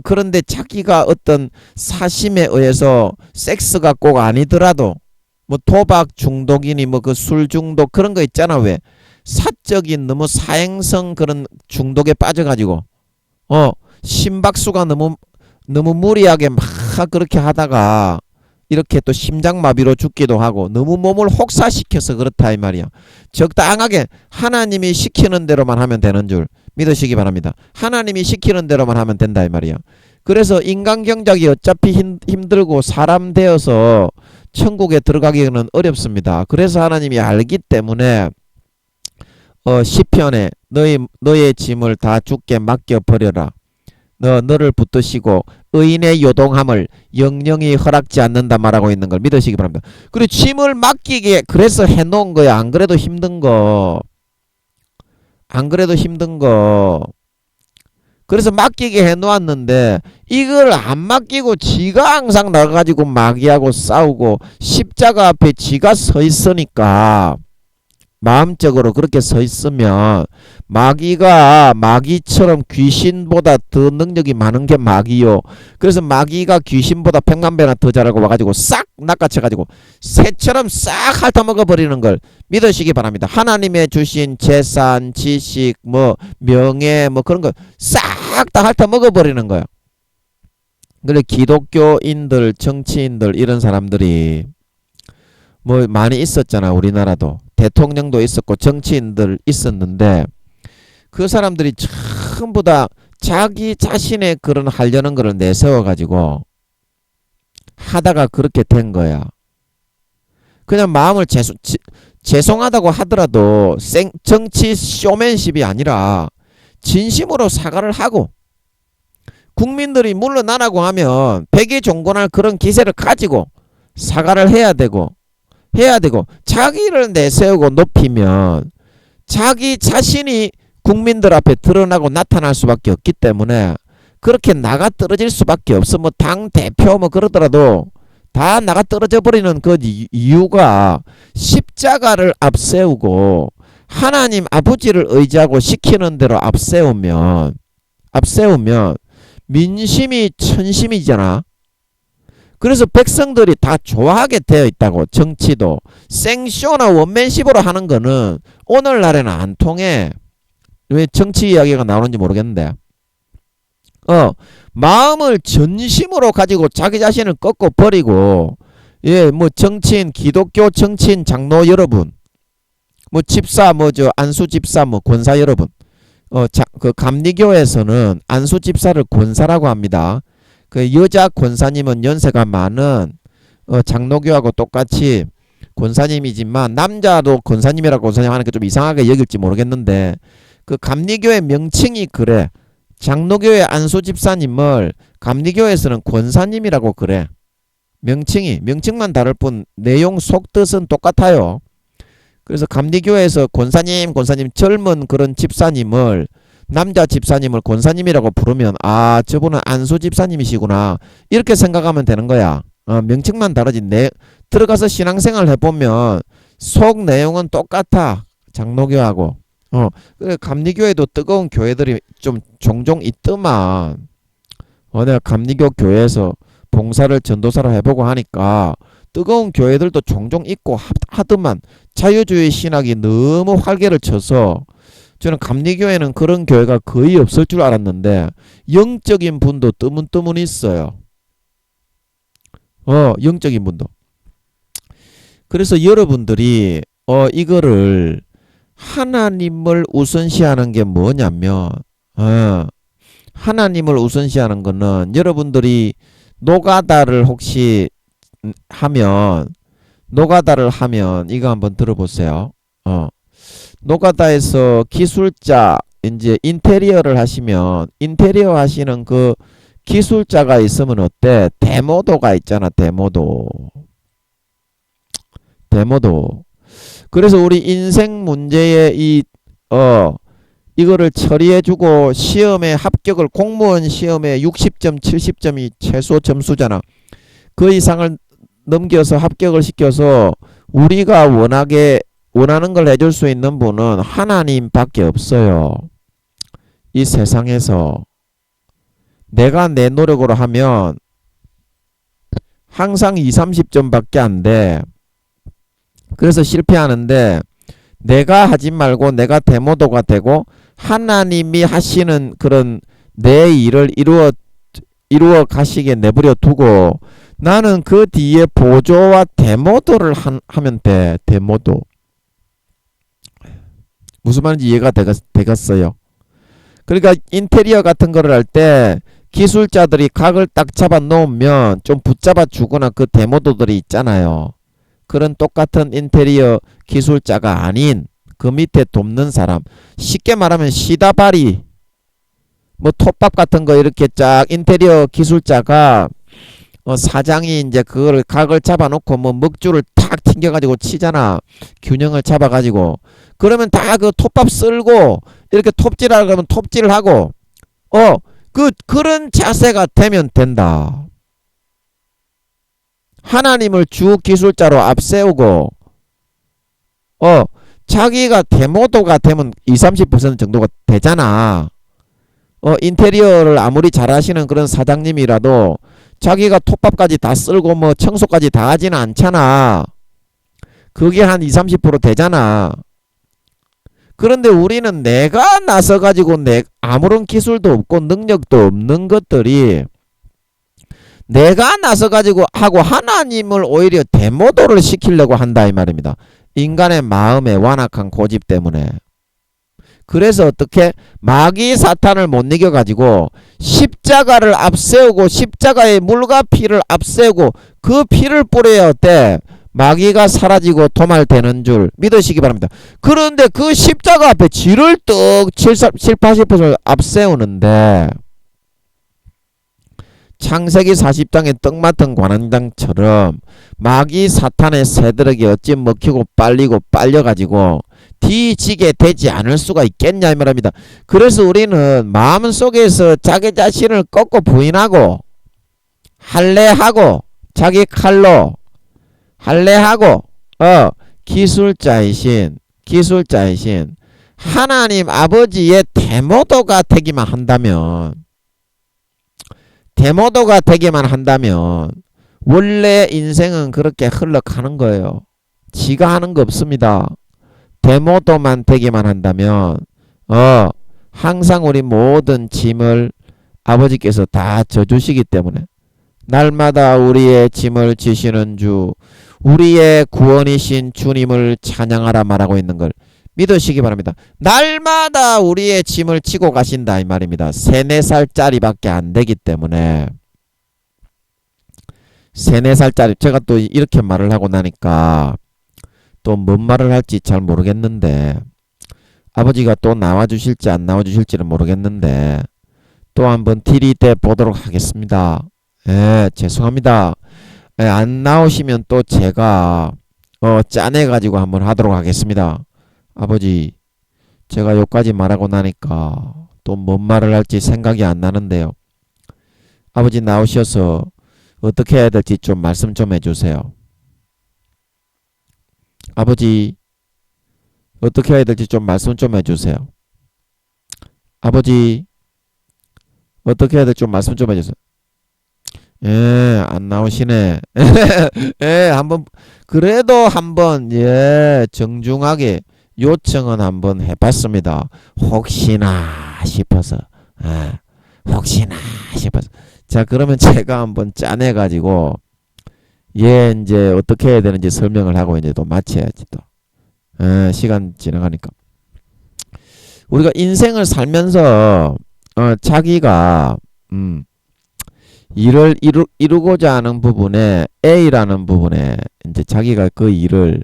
그런데 자기가 어떤 사심에 의해서 섹스가 꼭 아니더라도 도박 중독이니 그 술 중독 그런 거 있잖아. 왜 사적인 너무 사행성 그런 중독에 빠져가지고 심박수가 너무 무리하게 막 그렇게 하다가 이렇게 또 심장마비로 죽기도 하고 너무 몸을 혹사시켜서 그렇다 이 말이야. 적당하게 하나님이 시키는 대로만 하면 되는 줄 믿으시기 바랍니다. 하나님이 시키는 대로만 하면 된다 이 말이야. 그래서 인간 경작이 어차피 힘들고 사람 되어서 천국에 들어가기는 어렵습니다. 그래서 하나님이 알기 때문에 시편에 너의 짐을 다 주께 맡겨버려라. 너를 붙드시고 의인의 요동함을 영영이 허락지 않는다 말하고 있는 걸 믿으시기 바랍니다. 그리고 짐을 맡기게 그래서 해놓은 거야. 안 그래도 힘든 거. 그래서 맡기게 해놓았는데 이걸 안 맡기고 지가 항상 나가가지고 마귀하고 싸우고 십자가 앞에 지가 서 있으니까 마음적으로 그렇게 서 있으면 마귀가 마귀처럼 귀신보다 더 능력이 많은 게 마귀요. 그래서 마귀가 귀신보다 100만 배나 더 잘하고 와가지고 싹 낚아채가지고 새처럼 싹 핥아먹어버리는 걸 믿으시기 바랍니다. 하나님의 주신 재산, 지식, 명예 그런 거 싹 다 핥아먹어버리는 거야. 그래 기독교인들, 정치인들 이런 사람들이 많이 있었잖아. 우리나라도 대통령도 있었고 정치인들 있었는데 그 사람들이 전부 다 자기 자신의 그런 하려는 거를 내세워 가지고 하다가 그렇게 된 거야. 그냥 마음을 죄송하다고 하더라도 정치 쇼맨십이 아니라 진심으로 사과를 하고 국민들이 물러나라고 하면 백의종군할 그런 기세를 가지고 사과를 해야 되고 자기를 내세우고 높이면 자기 자신이 국민들 앞에 드러나고 나타날 수밖에 없기 때문에 그렇게 나가 떨어질 수밖에 없어. 당 대표 그러더라도 다 나가 떨어져 버리는 그 이유가 십자가를 앞세우고 하나님 아버지를 의지하고 시키는 대로 앞세우면 민심이 천심이잖아. 그래서 백성들이 다 좋아하게 되어 있다고. 정치도 생쇼나 원맨십으로 하는 거는 오늘날에는 안 통해. 왜 정치 이야기가 나오는지 모르겠는데 마음을 전심으로 가지고 자기 자신을 꺾어 버리고, 예, 뭐 정치인, 기독교 정치인 장로 여러분, 뭐 집사, 뭐 저 안수 집사, 뭐 권사 여러분, 그 감리교에서는 안수 집사를 권사라고 합니다. 그 여자 권사님은 연세가 많은 장로교하고 똑같이 권사님이지만 남자도 권사님이라고 권사님 하는 게 좀 이상하게 여길지 모르겠는데 그 감리교의 명칭이 그래. 장로교의 안수 집사님을 감리교에서는 권사님이라고 그래. 명칭만 다를 뿐 내용 속뜻은 똑같아요. 그래서 감리교에서 권사님 젊은 그런 집사님을, 남자 집사님을 권사님이라고 부르면 아, 저분은 안수 집사님이시구나 이렇게 생각하면 되는 거야. 명칭만 다르지 들어가서 신앙생활 해보면 속 내용은 똑같아. 장로교하고. 그래 감리교에도 뜨거운 교회들이 좀 종종 있더만. 내가 감리교 교회에서 봉사를 전도사를 해보고 하니까 뜨거운 교회들도 종종 있고 하더만. 자유주의 신학이 너무 활개를 쳐서 저는 감리교회는 그런 교회가 거의 없을 줄 알았는데 영적인 분도 뜨문뜨문 있어요. 영적인 분도. 그래서 여러분들이 이거를 하나님을 우선시하는 게 뭐냐면 하나님을 우선시하는 거는 여러분들이 노가다를 혹시 하면 이거 한번 들어보세요. 노가다에서 기술자 이제 인테리어를 하시면 인테리어 하시는 그 기술자가 있으면 어때? 데모도가 있잖아. 데모도. 그래서 우리 인생 문제에 이거를 처리해주고 시험에 합격을, 공무원 시험에 60점 70점이 최소 점수잖아. 그 이상을 넘겨서 합격을 시켜서 우리가 원하는 걸 해줄 수 있는 분은 하나님밖에 없어요. 이 세상에서 내가 내 노력으로 하면 항상 20, 30점밖에 안 돼. 그래서 실패하는데 내가 하지 말고 내가 데모도가 되고 하나님이 하시는 그런 내 일을 이루어 가시게 내버려 두고 나는 그 뒤에 보조와 데모도를 하면 돼. 데모도. 무슨 말인지 이해가 되겠어요? 그러니까 인테리어 같은 거를 할 때 기술자들이 각을 딱 잡아 놓으면 좀 붙잡아 주거나 그 데모도들이 있잖아요. 그런 똑같은 인테리어 기술자가 아닌 그 밑에 돕는 사람, 쉽게 말하면 시다바리, 뭐 톱밥 같은 거 이렇게 쫙 인테리어 기술자가 사장이 이제 그걸 각을 잡아놓고 뭐 먹줄을 탁 튕겨가지고 치잖아. 균형을 잡아가지고. 그러면 다 그 톱밥 쓸고 이렇게 톱질하려고 하면 톱질을 하고 그런 자세가 되면 된다. 하나님을 주 기술자로 앞세우고 자기가 데모도가 되면 20, 30% 정도가 되잖아. 인테리어를 아무리 잘하시는 그런 사장님이라도 자기가 톱밥까지 다 쓸고 뭐 청소까지 다 하지는 않잖아. 그게 한 20, 30% 되잖아. 그런데 우리는 내가 나서가지고 아무런 기술도 없고 능력도 없는 것들이 내가 나서가지고 하고 하나님을 오히려 데모도를 시키려고 한다 이 말입니다. 인간의 마음의 완악한 고집 때문에. 그래서 어떻게 마귀 사탄을 못 이겨가지고 십자가를 앞세우고 십자가의 물과 피를 앞세우고 그 피를 뿌려야 어때? 마귀가 사라지고 도말되는 줄 믿으시기 바랍니다. 그런데 그 십자가 앞에 쥐를 떡 70, 80% 앞세우는데 창세기 40장의 떡 맡은 관원장처럼 마귀 사탄의 새들에게 어찌 먹히고 빨리고 빨려가지고 뒤지게 되지 않을 수가 있겠냐 이 말입니다. 그래서 우리는 마음속에서 자기 자신을 꺾고 부인하고 할례하고 자기 칼로 할례하고 기술자이신 하나님 아버지의 대모도가 되기만 한다면 원래 인생은 그렇게 흘러가는 거예요. 지가 하는 거 없습니다. 대모도만 되기만 한다면 항상 우리 모든 짐을 아버지께서 다 져주시기 때문에 날마다 우리의 짐을 지시는 주, 우리의 구원이신 주님을 찬양하라 말하고 있는 걸 믿으시기 바랍니다. 날마다 우리의 짐을 지고 가신다 이 말입니다. 3, 4살짜리밖에 안 되기 때문에 3, 4살짜리 제가 또 이렇게 말을 하고 나니까 또 뭔 말을 할지 잘 모르겠는데 아버지가 또 나와주실지 안 나와주실지는 모르겠는데 또 한번 들이대 보도록 하겠습니다. 죄송합니다. 안 나오시면 또 제가 짜내가지고 한번 하도록 하겠습니다. 아버지, 제가 여기까지 말하고 나니까 또 뭔 말을 할지 생각이 안 나는데요. 아버지 나오셔서 어떻게 해야 될지 좀 말씀 좀 해주세요. 아버지, 어떻게 해야 될지 좀 말씀 좀 해주세요. 아버지, 어떻게 해야 될지 좀 말씀 좀 해주세요. 안 나오시네. 한번, 그래도 한번, 정중하게 요청은 한번 해봤습니다. 혹시나 싶어서. 자, 그러면 제가 한번 짜내가지고, 이제 어떻게 해야 되는지 설명을 하고 이제 또 마쳐야지 또. 시간 지나가니까. 우리가 인생을 살면서, 자기가, 일을 이루고자 하는 부분에 A라는 부분에 이제 자기가 그 일을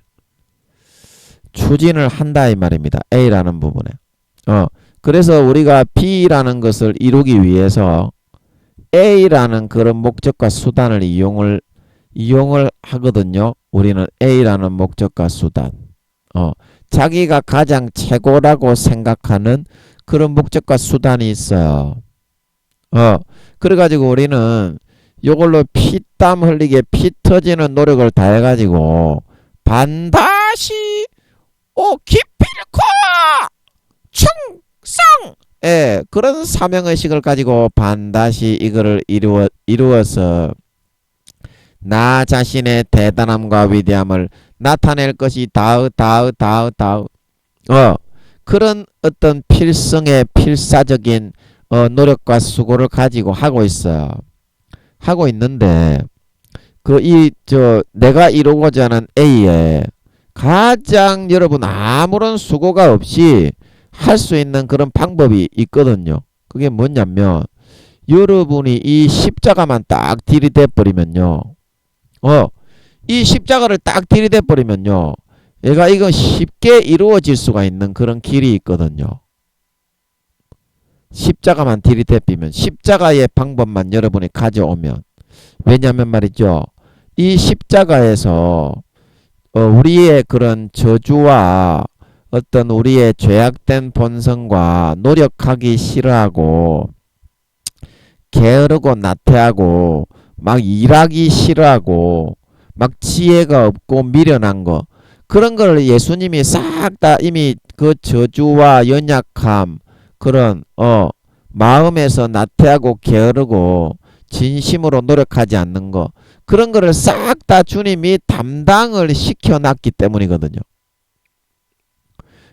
추진을 한다 이 말입니다. A라는 부분에. 그래서 우리가 B라는 것을 이루기 위해서 A라는 그런 목적과 수단을 이용을 하거든요. 우리는 A라는 목적과 수단. 자기가 가장 최고라고 생각하는 그런 목적과 수단이 있어요. 그래가지고 우리는 요걸로 피땀 흘리게 피 터지는 노력을 다 해가지고 반드시 기필코 충성! 그런 사명의식을 가지고 반드시 이거를 이루어서 나 자신의 대단함과 위대함을 나타낼 것이 다으. 그런 어떤 필성의 필사적인 노력과 수고를 가지고 하고 있어요. 하고 있는데 내가 이루고자 하는 A에 가장 여러분 아무런 수고가 없이 할 수 있는 그런 방법이 있거든요. 그게 뭐냐면 여러분이 이 십자가만 딱 들이대 버리면요. 이 십자가를 딱 들이대 버리면요. 얘가 이건 쉽게 이루어질 수가 있는 그런 길이 있거든요. 십자가만 들이대비면 십자가의 방법만 여러분이 가져오면 왜냐하면 말이죠. 이 십자가에서 우리의 그런 저주와 어떤 우리의 죄악된 본성과 노력하기 싫어하고 게으르고 나태하고 막 일하기 싫어하고 막 지혜가 없고 미련한 거 그런 걸 예수님이 싹 다 이미 그 저주와 연약함 그런 마음에서 나태하고 게으르고 진심으로 노력하지 않는 거 그런 거를 싹 다 주님이 담당을 시켜놨기 때문이거든요.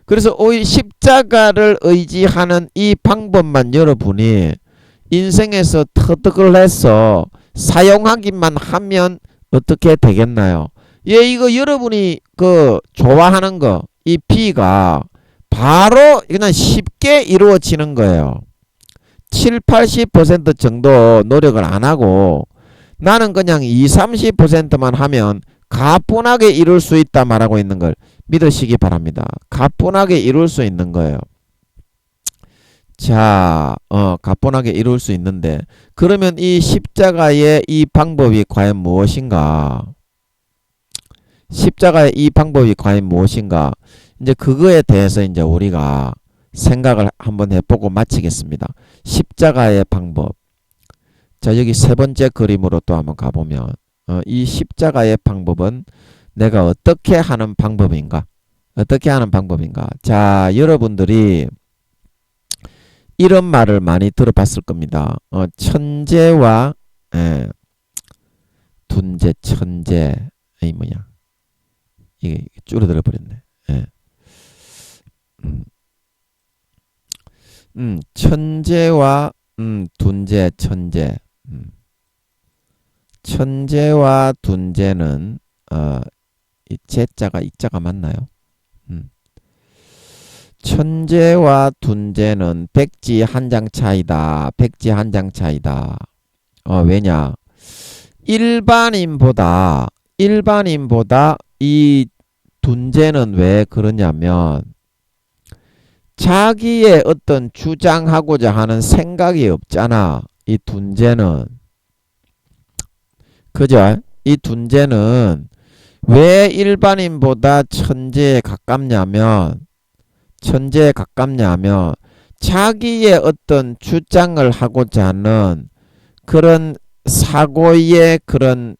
그래서 오히려 십자가를 의지하는 이 방법만 여러분이 인생에서 터득을 해서 사용하기만 하면 어떻게 되겠나요? 이거 여러분이 좋아하는 거 이 B가 바로 그냥 쉽게 이루어지는 거예요. 7, 80% 정도 노력을 안 하고 나는 그냥 2, 30%만 하면 가뿐하게 이룰 수 있다 말하고 있는 걸 믿으시기 바랍니다. 가뿐하게 이룰 수 있는 거예요. 자, 가뿐하게 이룰 수 있는데 그러면 이 십자가의 이 방법이 과연 무엇인가? 십자가의 이 방법이 과연 무엇인가? 이제 그거에 대해서 이제 우리가 생각을 한번 해보고 마치겠습니다. 십자가의 방법. 자, 여기 세 번째 그림으로 또 한번 가보면 이 십자가의 방법은 내가 어떻게 하는 방법인가? 어떻게 하는 방법인가? 자, 여러분들이 이런 말을 많이 들어봤을 겁니다. 천재와 둔재, 천재, 이 뭐냐? 이게 줄어들어 버렸네. 예. 천재와 둔재, 천재. 천재와 둔재는 이 제자가 이자가 맞나요? 천재와 둔재는 백지 한 장 차이다. 백지 한 장 차이다. 왜냐? 일반인보다 이 둔재는 왜 그러냐면 자기의 어떤 주장하고자 하는 생각이 없잖아. 이 둔재는. 그죠? 이 둔재는 왜 일반인보다 천재에 가깝냐면 자기의 어떤 주장을 하고자 하는 그런 사고의 그런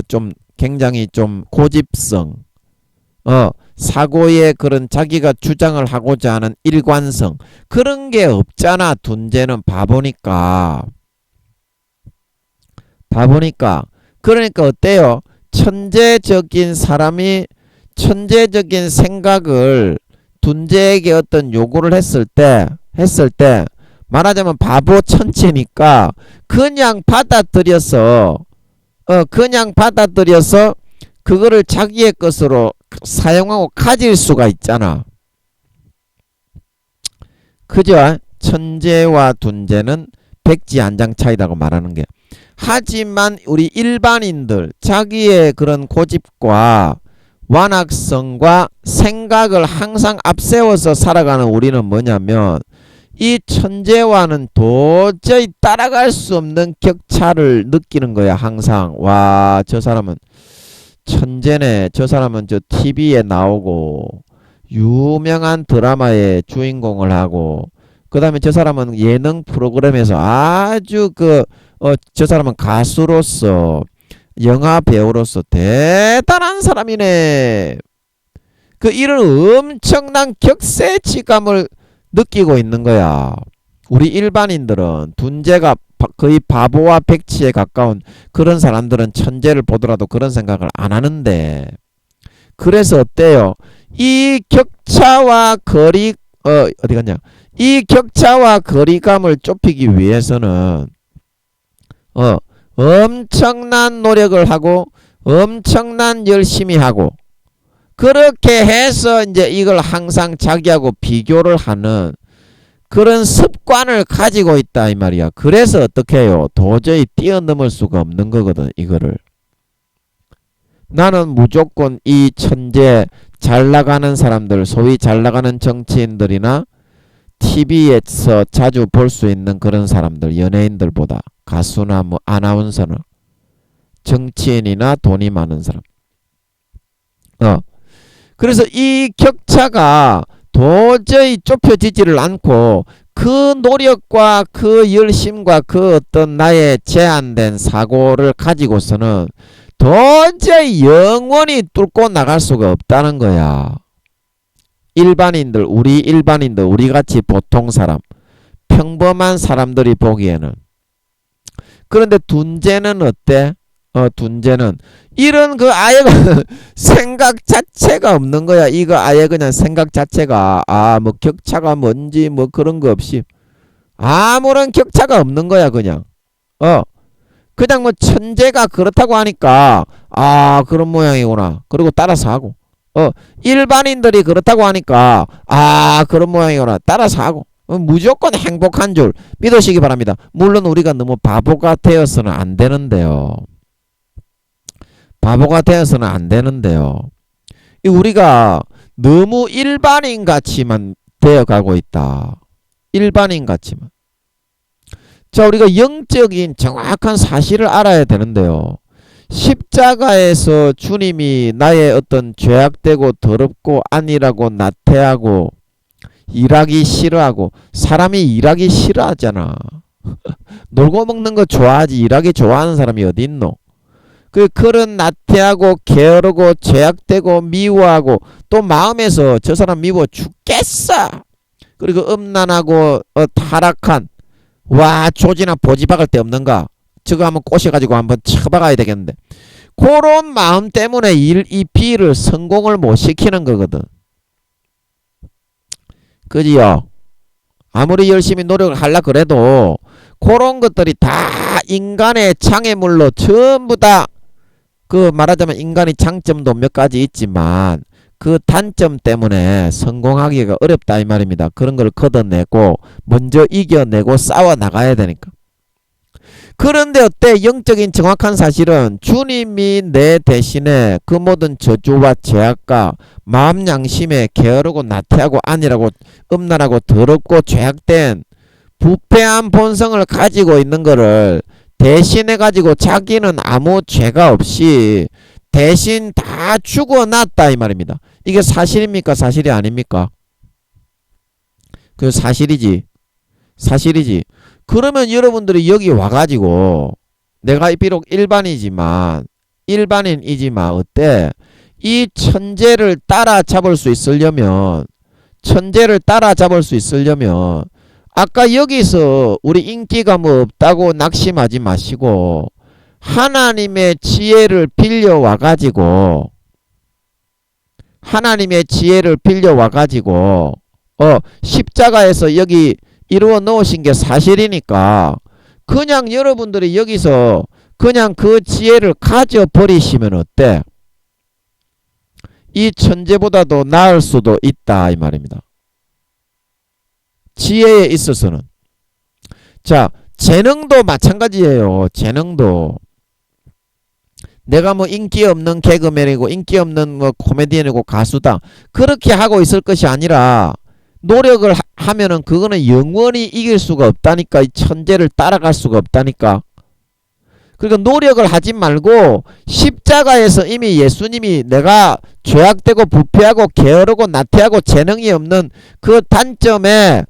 좀 굉장히 좀 고집성, 사고의 그런 자기가 주장을 하고자 하는 일관성, 그런 게 없잖아. 둔재는 바보니까. 그러니까 어때요? 천재적인 사람이 천재적인 생각을 둔재에게 어떤 요구를 했을 때 말하자면 바보 천재니까 그냥 받아들여서 그거를 자기의 것으로 사용하고 가질 수가 있잖아. 그죠? 천재와 둔재는 백지 한 장 차이라고 말하는 게. 하지만 우리 일반인들 자기의 그런 고집과 완악성과 생각을 항상 앞세워서 살아가는 우리는 뭐냐면 이 천재와는 도저히 따라갈 수 없는 격차를 느끼는 거야. 항상. 와, 저 사람은 천재네. 저 사람은 저 TV에 나오고 유명한 드라마의 주인공을 하고, 그 다음에 저 사람은 예능 프로그램에서 아주 저 사람은 가수로서 영화 배우로서 대단한 사람이네. 이런 엄청난 격세지감을 느끼고 있는 거야. 우리 일반인들은 둔재가 거의 바보와 백치에 가까운 그런 사람들은 천재를 보더라도 그런 생각을 안 하는데, 그래서 어때요? 이 격차와 어디 갔냐? 이 격차와 거리감을 좁히기 위해서는 엄청난 노력을 하고 엄청난 열심히 하고, 그렇게 해서 이제 이걸 항상 자기하고 비교를 하는 그런 습관을 가지고 있다 이 말이야. 그래서 어떻게 해요? 도저히 뛰어넘을 수가 없는 거거든. 이거를 나는 무조건 이 천재 잘 나가는 사람들, 소위 잘 나가는 정치인들이나 TV에서 자주 볼 수 있는 그런 사람들, 연예인들보다 가수나 뭐 아나운서나 정치인이나 돈이 많은 사람, 그래서 이 격차가 도저히 좁혀지지를 않고 그 노력과 그 열심과 그 어떤 나의 제한된 사고를 가지고서는 도저히 영원히 뚫고 나갈 수가 없다는 거야. 우리 같이 보통 사람, 평범한 사람들이 보기에는. 그런데 둔재는 어때? 둔재는 이런 아예 생각 자체가 없는 거야. 이거 아예 그냥 생각 자체가 뭐 격차가 뭔지 뭐 그런 거 없이 아무런 격차가 없는 거야. 그냥 뭐 천재가 그렇다고 하니까 그런 모양이구나. 그리고 따라서 하고, 일반인들이 그렇다고 하니까 그런 모양이구나. 따라서 하고, 무조건 행복한 줄 믿으시기 바랍니다. 물론 우리가 너무 바보가 되어서는 안 되는데요. 우리가 너무 일반인 같이만 되어가고 있다. 일반인 같이만. 자, 우리가 영적인 정확한 사실을 알아야 되는데요. 십자가에서 주님이 나의 어떤 죄악되고 더럽고 안일하고 나태하고 일하기 싫어하고, 사람이 일하기 싫어하잖아. 놀고 먹는 거 좋아하지 일하기 좋아하는 사람이 어디 있노? 그 그런 나태하고 게으르고 죄악되고 미워하고 또 마음에서 저 사람 미워 죽겠어. 그리고 음란하고 타락한 와 조지나 보지 박을 데 없는가. 저거 한번 꼬셔가지고 한번 쳐박아야 되겠는데. 그런 마음 때문에 이 비를 성공을 못 시키는 거거든. 그지요? 아무리 열심히 노력을 하려 그래도 그런 것들이 다 인간의 장애물로 전부 다 그 말하자면 인간의 장점도 몇 가지 있지만 그 단점 때문에 성공하기가 어렵다 이 말입니다. 그런 걸 걷어내고 먼저 이겨내고 싸워 나가야 되니까. 그런데 어때? 영적인 정확한 사실은 주님이 내 대신에 그 모든 저주와 죄악과 마음 양심에 게으르고 나태하고 안일하고 음란하고 더럽고 죄악된 부패한 본성을 가지고 있는 거를 대신해 가지고 자기는 아무 죄가 없이 대신 다 죽어놨다 이 말입니다. 이게 사실입니까? 사실이 아닙니까? 그 사실이지. 사실이지. 그러면 여러분들이 여기 와가지고 내가 비록 일반이지만 어때? 이 천재를 따라잡을 수 있으려면 아까 여기서 우리 인기가 뭐 없다고 낙심하지 마시고 하나님의 지혜를 빌려와가지고 십자가에서 여기 이루어 놓으신 게 사실이니까 그냥 여러분들이 여기서 그냥 그 지혜를 가져버리시면 어때? 이 천재보다도 나을 수도 있다 이 말입니다. 지혜에 있어서는. 자, 재능도 마찬가지예요. 재능도. 내가 뭐 인기 없는 개그맨이고 인기 없는 뭐 코미디언이고 가수다. 그렇게 하고 있을 것이 아니라 노력을 하면은 그거는 영원히 이길 수가 없다니까. 이 천재를 따라갈 수가 없다니까. 그러니까 노력을 하지 말고 십자가에서 이미 예수님이 내가 죄악되고 부패하고 게으르고 나태하고 재능이 없는 그 단점에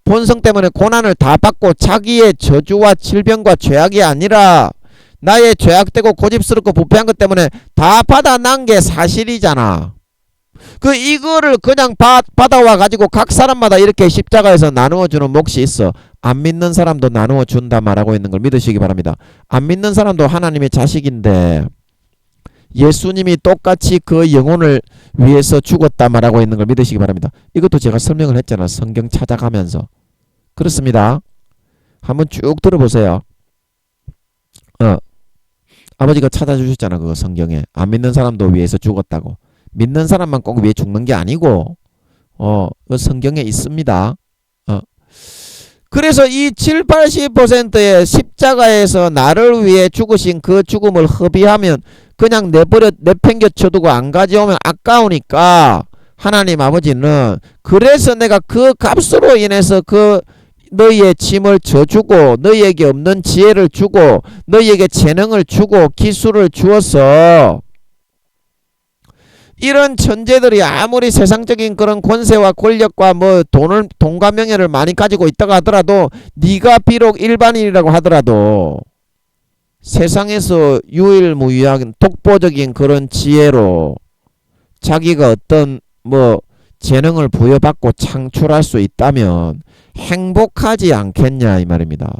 본성 때문에 고난을 다 받고 자기의 저주와 질병과 죄악이 아니라 나의 죄악되고 고집스럽고 부패한 것 때문에 다 받아난 게 사실이잖아. 이거를 그냥 받아와 가지고 각 사람마다 이렇게 십자가에서 나누어 주는 몫이 있어. 안 믿는 사람도 나누어 준다 말하고 있는 걸 믿으시기 바랍니다. 안 믿는 사람도 하나님의 자식인데 예수님이 똑같이 그 영혼을 위해서 죽었다 말하고 있는 걸 믿으시기 바랍니다. 이것도 제가 설명을 했잖아. 성경 찾아가면서. 그렇습니다. 한번 쭉 들어보세요. 아버지가 찾아주셨잖아. 그거 성경에. 안 믿는 사람도 위해서 죽었다고. 믿는 사람만 꼭 위해 죽는 게 아니고 그 성경에 있습니다. 그래서 이 70~80%의 십자가에서 나를 위해 죽으신 그 죽음을 허비하면 그냥 내팽겨쳐두고 안 가져오면 아까우니까 하나님 아버지는 그래서 내가 그 값으로 인해서 그 너희의 짐을 져주고 너희에게 없는 지혜를 주고 너희에게 재능을 주고 기술을 주어서 이런 천재들이 아무리 세상적인 그런 권세와 권력과 뭐 돈과 명예를 많이 가지고 있다고 하더라도 네가 비록 일반인이라고 하더라도 세상에서 유일무이한 독보적인 그런 지혜로 자기가 어떤 뭐 재능을 부여받고 창출할 수 있다면 행복하지 않겠냐 이 말입니다.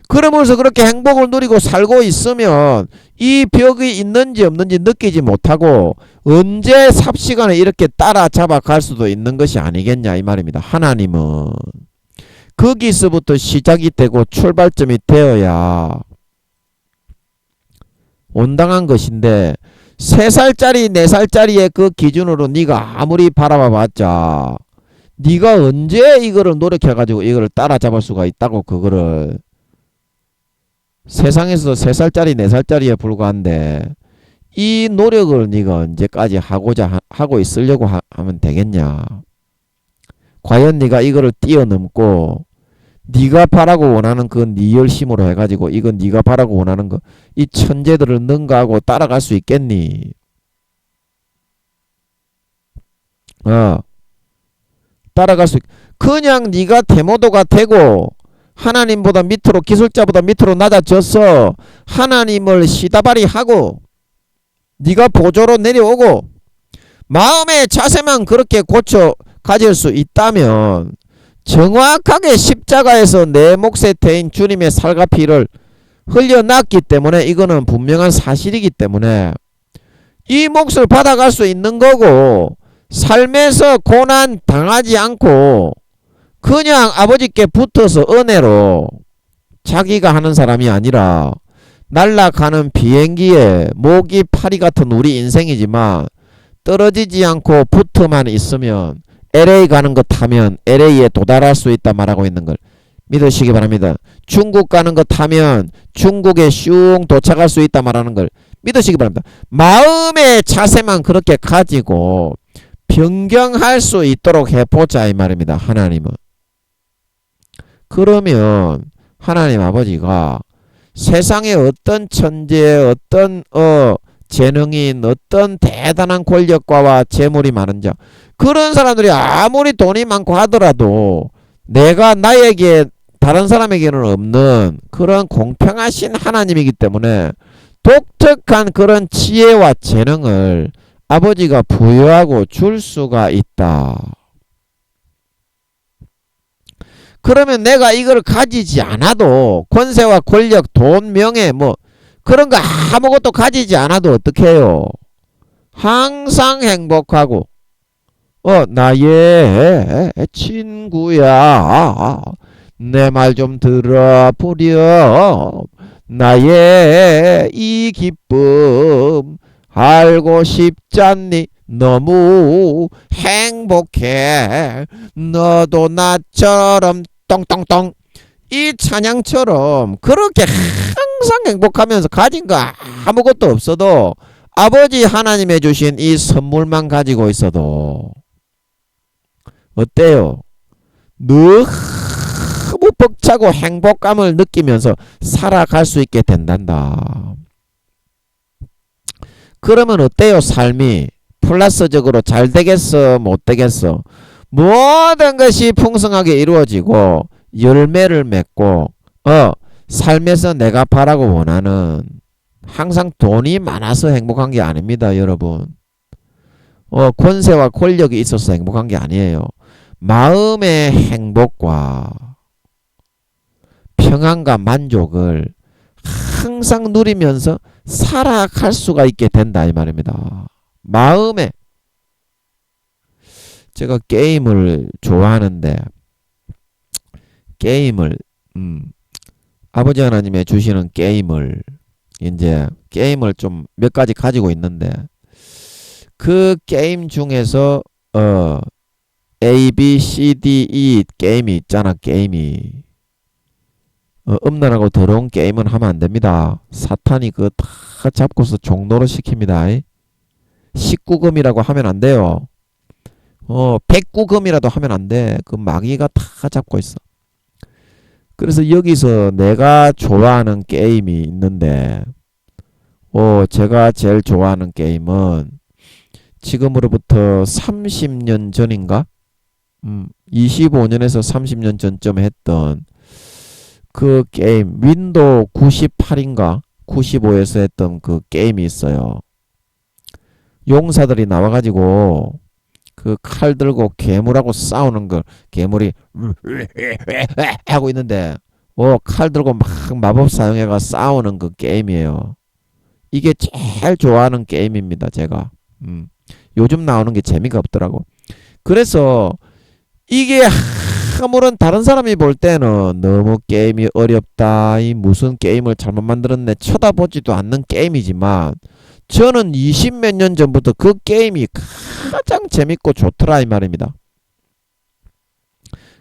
그러면서 그렇게 행복을 누리고 살고 있으면 이 벽이 있는지 없는지 느끼지 못하고 언제 삽시간에 이렇게 따라잡아 갈 수도 있는 것이 아니겠냐 이 말입니다. 하나님은 거기서부터 시작이 되고 출발점이 되어야 온당한 것인데 3살짜리 4살짜리의 그 기준으로 네가 아무리 바라봐봤자 네가 언제 이거를 노력해가지고 이거를 따라잡을 수가 있다고. 그거를 세상에서 3살짜리 4살짜리에 불과한데 이 노력을 네가 언제까지 하고 있으려고 하면 되겠냐. 과연 네가 이거를 뛰어넘고 네가 바라고 원하는 그 네 열심으로 해가지고 이건 네가 바라고 원하는 거 이 천재들을 능가하고 따라갈 수 있겠니? 따라갈 수 그냥 네가 데모도가 되고 하나님보다 밑으로, 기술자보다 밑으로 낮아져서 하나님을 시다발이하고 네가 보조로 내려오고 마음의 자세만 그렇게 고쳐 가질 수 있다면 정확하게 십자가에서 내 몫의 태인 주님의 살과 피를 흘려놨기 때문에 이거는 분명한 사실이기 때문에 이 몫을 받아갈 수 있는 거고, 삶에서 고난 당하지 않고 그냥 아버지께 붙어서 은혜로 자기가 하는 사람이 아니라 날아가는 비행기에 모기 파리 같은 우리 인생이지만 떨어지지 않고 붙어만 있으면 LA 가는 거 타면 LA에 도달할 수 있다 말하고 있는 걸 믿으시기 바랍니다. 중국 가는 거 타면 중국에 슝 도착할 수 있다 말하는 걸 믿으시기 바랍니다. 마음의 자세만 그렇게 가지고 변경할 수 있도록 해보자 이 말입니다. 하나님은. 그러면 하나님 아버지가 세상에 어떤 천재, 어떤 재능인, 어떤 대단한 권력과와 재물이 많은 자, 그런 사람들이 아무리 돈이 많고 하더라도 내가 나에게 다른 사람에게는 없는 그런 공평하신 하나님이기 때문에 독특한 그런 지혜와 재능을 아버지가 부여하고 줄 수가 있다. 그러면 내가 이걸 가지지 않아도 권세와 권력, 돈, 명예 뭐 그런 거 아무것도 가지지 않아도 어떻게 해요? 항상 행복하고 나의 친구야 내 말 좀 들어보렴. 나의 이 기쁨 알고 싶잖니. 너무 행복해. 너도 나처럼 똥똥똥. 이 찬양처럼 그렇게 항상 행복하면서 가진 거 아무것도 없어도 아버지 하나님의 주신 이 선물만 가지고 있어도 어때요? 너무 벅차고 행복감을 느끼면서 살아갈 수 있게 된단다. 그러면 어때요? 삶이 플러스적으로 잘 되겠어? 못 되겠어? 모든 것이 풍성하게 이루어지고 열매를 맺고 삶에서 내가 바라고 원하는 항상 돈이 많아서 행복한 게 아닙니다. 여러분. 권세와 권력이 있어서 행복한 게 아니에요. 마음의 행복과 평안과 만족을 항상 누리면서 살아갈 수가 있게 된다 이 말입니다. 마음에. 제가 게임을 좋아하는데 게임을 아버지 하나님의 주시는 게임을 이제 게임을 좀 몇 가지 가지고 있는데 그 게임 중에서 A, B, C, D, E 게임이 있잖아. 게임이 음란하고 더러운 게임은 하면 안 됩니다. 사탄이 그거 다 잡고서 종로로 시킵니다. 19금이라고 하면 안 돼요. 109금이라도 하면 안 돼. 그 마귀가 다 잡고 있어. 그래서 여기서 내가 좋아하는 게임이 있는데 제가 제일 좋아하는 게임은 지금으로부터 30년 전인가? 25년에서 30년 전쯤 했던 그 게임 윈도우 98인가 95에서 했던 그 게임이 있어요. 용사들이 나와가지고 그 칼 들고 괴물하고 싸우는 걸 괴물이 하고 있는데 칼 들고 막 마법 사용해가 싸우는 그 게임이에요. 이게 제일 좋아하는 게임입니다. 제가 요즘 나오는 게 재미가 없더라고. 그래서 이게 아무런 다른 사람이 볼 때는 너무 게임이 어렵다. 이 무슨 게임을 잘못 만들었네. 쳐다보지도 않는 게임이지만 저는 20몇 년 전부터 그 게임이 가장 재밌고 좋더라 이 말입니다.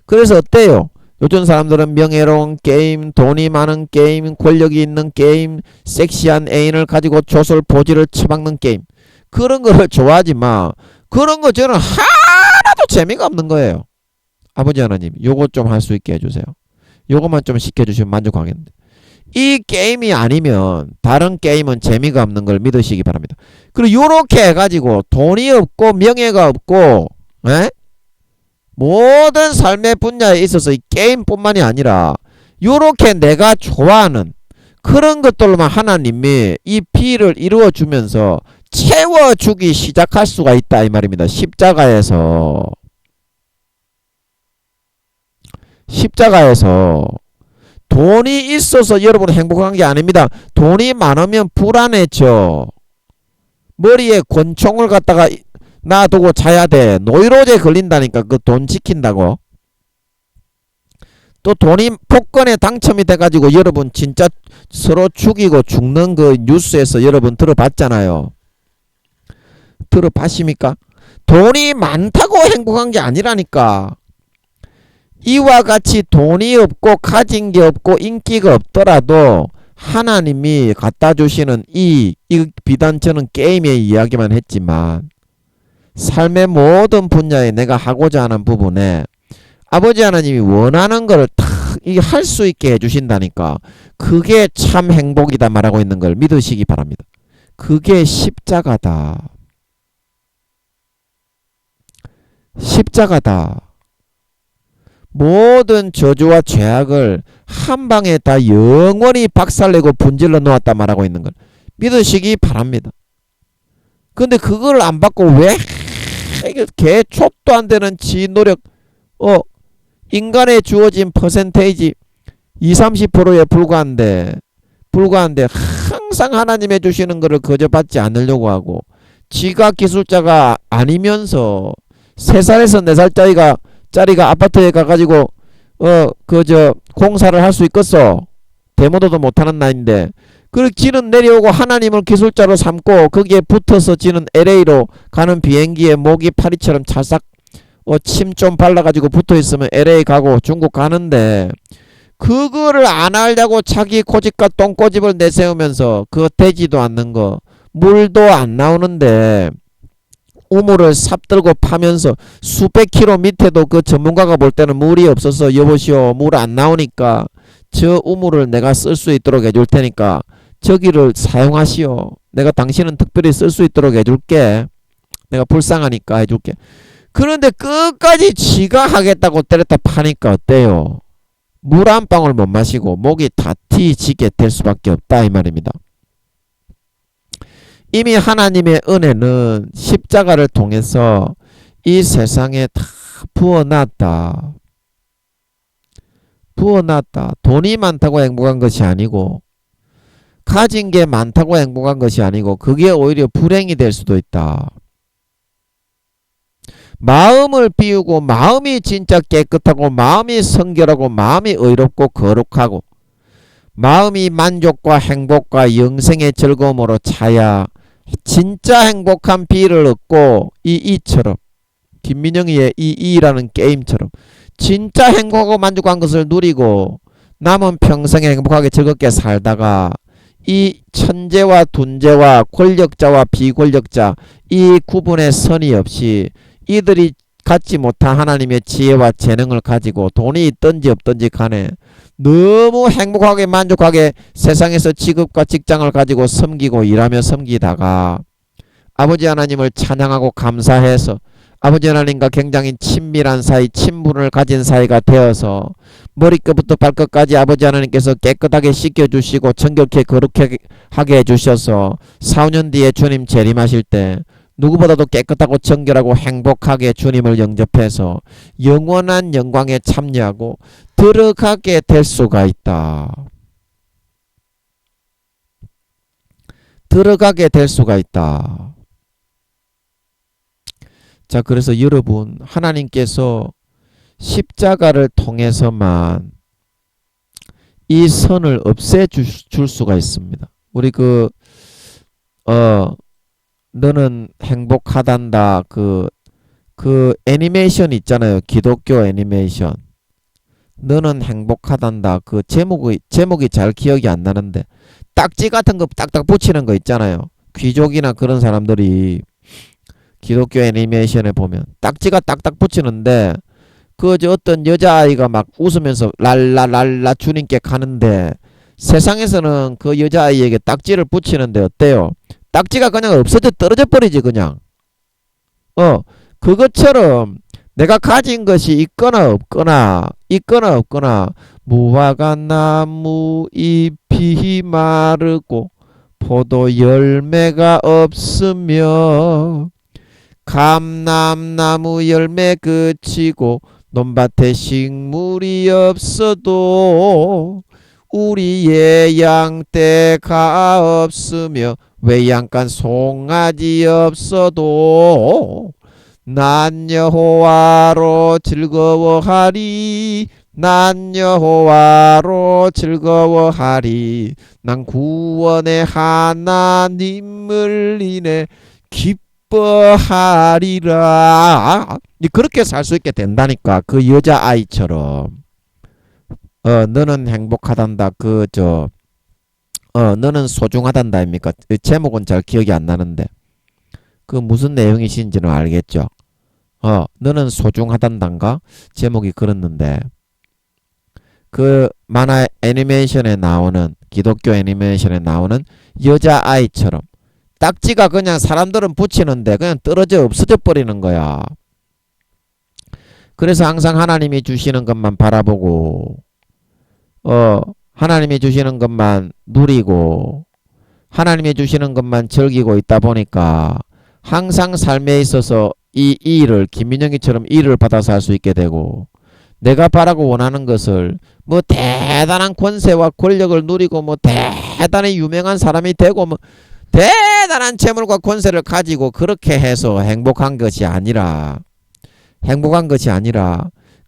그래서 어때요? 요즘 사람들은 명예로운 게임, 돈이 많은 게임, 권력이 있는 게임, 섹시한 애인을 가지고 조설 보지를 처박는 게임, 그런 거를 좋아하지만 그런 거 저는 하나도 재미가 없는 거예요. 아버지 하나님 요거 좀 할 수 있게 해주세요. 요거만 좀 시켜주시면 만족하겠는데 이 게임이 아니면 다른 게임은 재미가 없는 걸 믿으시기 바랍니다. 그리고 요렇게 해가지고 돈이 없고 명예가 없고 모든 삶의 분야에 있어서 이 게임뿐만이 아니라 요렇게 내가 좋아하는 그런 것들로만 하나님이 이 비를 이루어 주면서 채워주기 시작할 수가 있다 이 말입니다. 십자가에서 돈이 있어서 여러분 행복한 게 아닙니다. 돈이 많으면 불안해져. 머리에 권총을 갖다가 놔두고 자야 돼. 노이로제 걸린다니까. 그 돈 지킨다고. 또 돈이 복권에 당첨이 돼가지고 여러분 진짜 서로 죽이고 죽는 그 뉴스에서 여러분 들어봤잖아요. 들어봤습니까? 돈이 많다고 행복한 게 아니라니까. 이와 같이 돈이 없고 가진 게 없고 인기가 없더라도 하나님이 갖다 주시는 이 비단 저는 게임의 이야기만 했지만 삶의 모든 분야에 내가 하고자 하는 부분에 아버지 하나님이 원하는 걸 다 할 수 있게 해주신다니까. 그게 참 행복이다 말하고 있는 걸 믿으시기 바랍니다. 그게 십자가다. 십자가다. 모든 저주와 죄악을 한 방에 다 영원히 박살내고 분질러 놓았다 말하고 있는 걸 믿으시기 바랍니다. 근데 그걸 안 받고 왜 개촉도 안 되는 지 노력 인간에 주어진 퍼센테이지 20-30%에 불과한데 항상 하나님 해주시는 것을 거저 받지 않으려고 하고 지가 기술자가 아니면서 3살에서 4살짜리가 아파트에 가가지고 공사를 할 수 있겠어. 데모도도 못하는 나이인데 그리고 지는 내려오고 하나님을 기술자로 삼고 거기에 붙어서 지는 LA로 가는 비행기에 목이 파리처럼 찰싹 침 좀 발라가지고 붙어있으면 LA 가고 중국 가는데 그거를 안 하려고 자기 고집과 똥꼬집을 내세우면서 그거 되지도 않는 거 물도 안 나오는데 우물을 삽들고 파면서 수백 킬로 밑에도 그 전문가가 볼 때는 물이 없어서 여보시오 물 안 나오니까 저 우물을 내가 쓸 수 있도록 해줄 테니까 저기를 사용하시오. 내가 당신은 특별히 쓸 수 있도록 해줄게. 내가 불쌍하니까 해줄게. 그런데 끝까지 지가 하겠다고 때렸다 파니까 어때요? 물 한 방울 못 마시고 목이 다 트이지게 될 수밖에 없다 이 말입니다. 이미 하나님의 은혜는 십자가를 통해서 이 세상에 다 부어놨다. 돈이 많다고 행복한 것이 아니고 가진 게 많다고 행복한 것이 아니고 그게 오히려 불행이 될 수도 있다. 마음을 비우고 마음이 진짜 깨끗하고 마음이 성결하고 마음이 의롭고 거룩하고 마음이 만족과 행복과 영생의 즐거움으로 차야 진짜 행복한 비를 얻고 이처럼 김민영이의 이라는 게임처럼 진짜 행복하고 만족한 것을 누리고 남은 평생에 행복하게 즐겁게 살다가 이 천재와 둔재와 권력자와 비권력자 이 구분의 선이 없이 이들이 갖지 못한 하나님의 지혜와 재능을 가지고 돈이 있든지 없든지 간에 너무 행복하게 만족하게 세상에서 직업과 직장을 가지고 섬기고 일하며 섬기다가 아버지 하나님을 찬양하고 감사해서 아버지 하나님과 굉장히 친밀한 사이, 친분을 가진 사이가 되어서 머리끝부터 발끝까지 아버지 하나님께서 깨끗하게 씻겨주시고 정결케 거룩하게 해주셔서 4-5년 뒤에 주님 재림하실 때 누구보다도 깨끗하고 정결하고 행복하게 주님을 영접해서 영원한 영광에 참여하고 들어가게 될 수가 있다. 들어가게 될 수가 있다. 자, 그래서 여러분 하나님께서 십자가를 통해서만 이 선을 없애줄 수가 있습니다. 우리 너는 행복하단다 그 애니메이션 있잖아요. 기독교 애니메이션. 너는 행복하단다. 그 제목이 잘 기억이 안 나는데 딱지 같은 거 딱딱 붙이는 거 있잖아요. 귀족이나 그런 사람들이 기독교 애니메이션에 보면 딱지가 딱딱 붙이는데 어떤 여자아이가 막 웃으면서 랄라랄라 주님께 가는데 세상에서는 그 여자아이에게 딱지를 붙이는데 어때요? 딱지가 그냥 없어져 떨어져 버리지 그냥. 그것처럼 내가 가진 것이 있거나 없거나 무화과 나무 잎이 마르고 포도 열매가 없으며 감람나무 열매 그치고 논밭에 식물이 없어도 우리의 양떼가 없으며 외양간 송아지 없어도 난 여호와로 즐거워하리. 난 여호와로 즐거워하리. 난 구원의 하나님을 인해 기뻐하리라. 그렇게 살 수 있게 된다니까. 그 여자아이처럼. 너는 행복하단다. 너는 소중하단다입니까? 제목은 잘 기억이 안 나는데. 그 무슨 내용이신지는 알겠죠? 너는 소중하단단가? 제목이 그렇는데. 그 만화 애니메이션에 나오는, 기독교 애니메이션에 나오는 여자아이처럼 딱지가 그냥 사람들은 붙이는데 그냥 떨어져 없어져 버리는 거야. 그래서 항상 하나님이 주시는 것만 바라보고 하나님이 주시는 것만 누리고 하나님이 주시는 것만 즐기고 있다 보니까 항상 삶에 있어서 이 일을 김민영이처럼 일을 받아서 할 수 있게 되고 내가 바라고 원하는 것을 뭐 대단한 권세와 권력을 누리고 뭐 대단히 유명한 사람이 되고 뭐 대단한 재물과 권세를 가지고 그렇게 해서 행복한 것이 아니라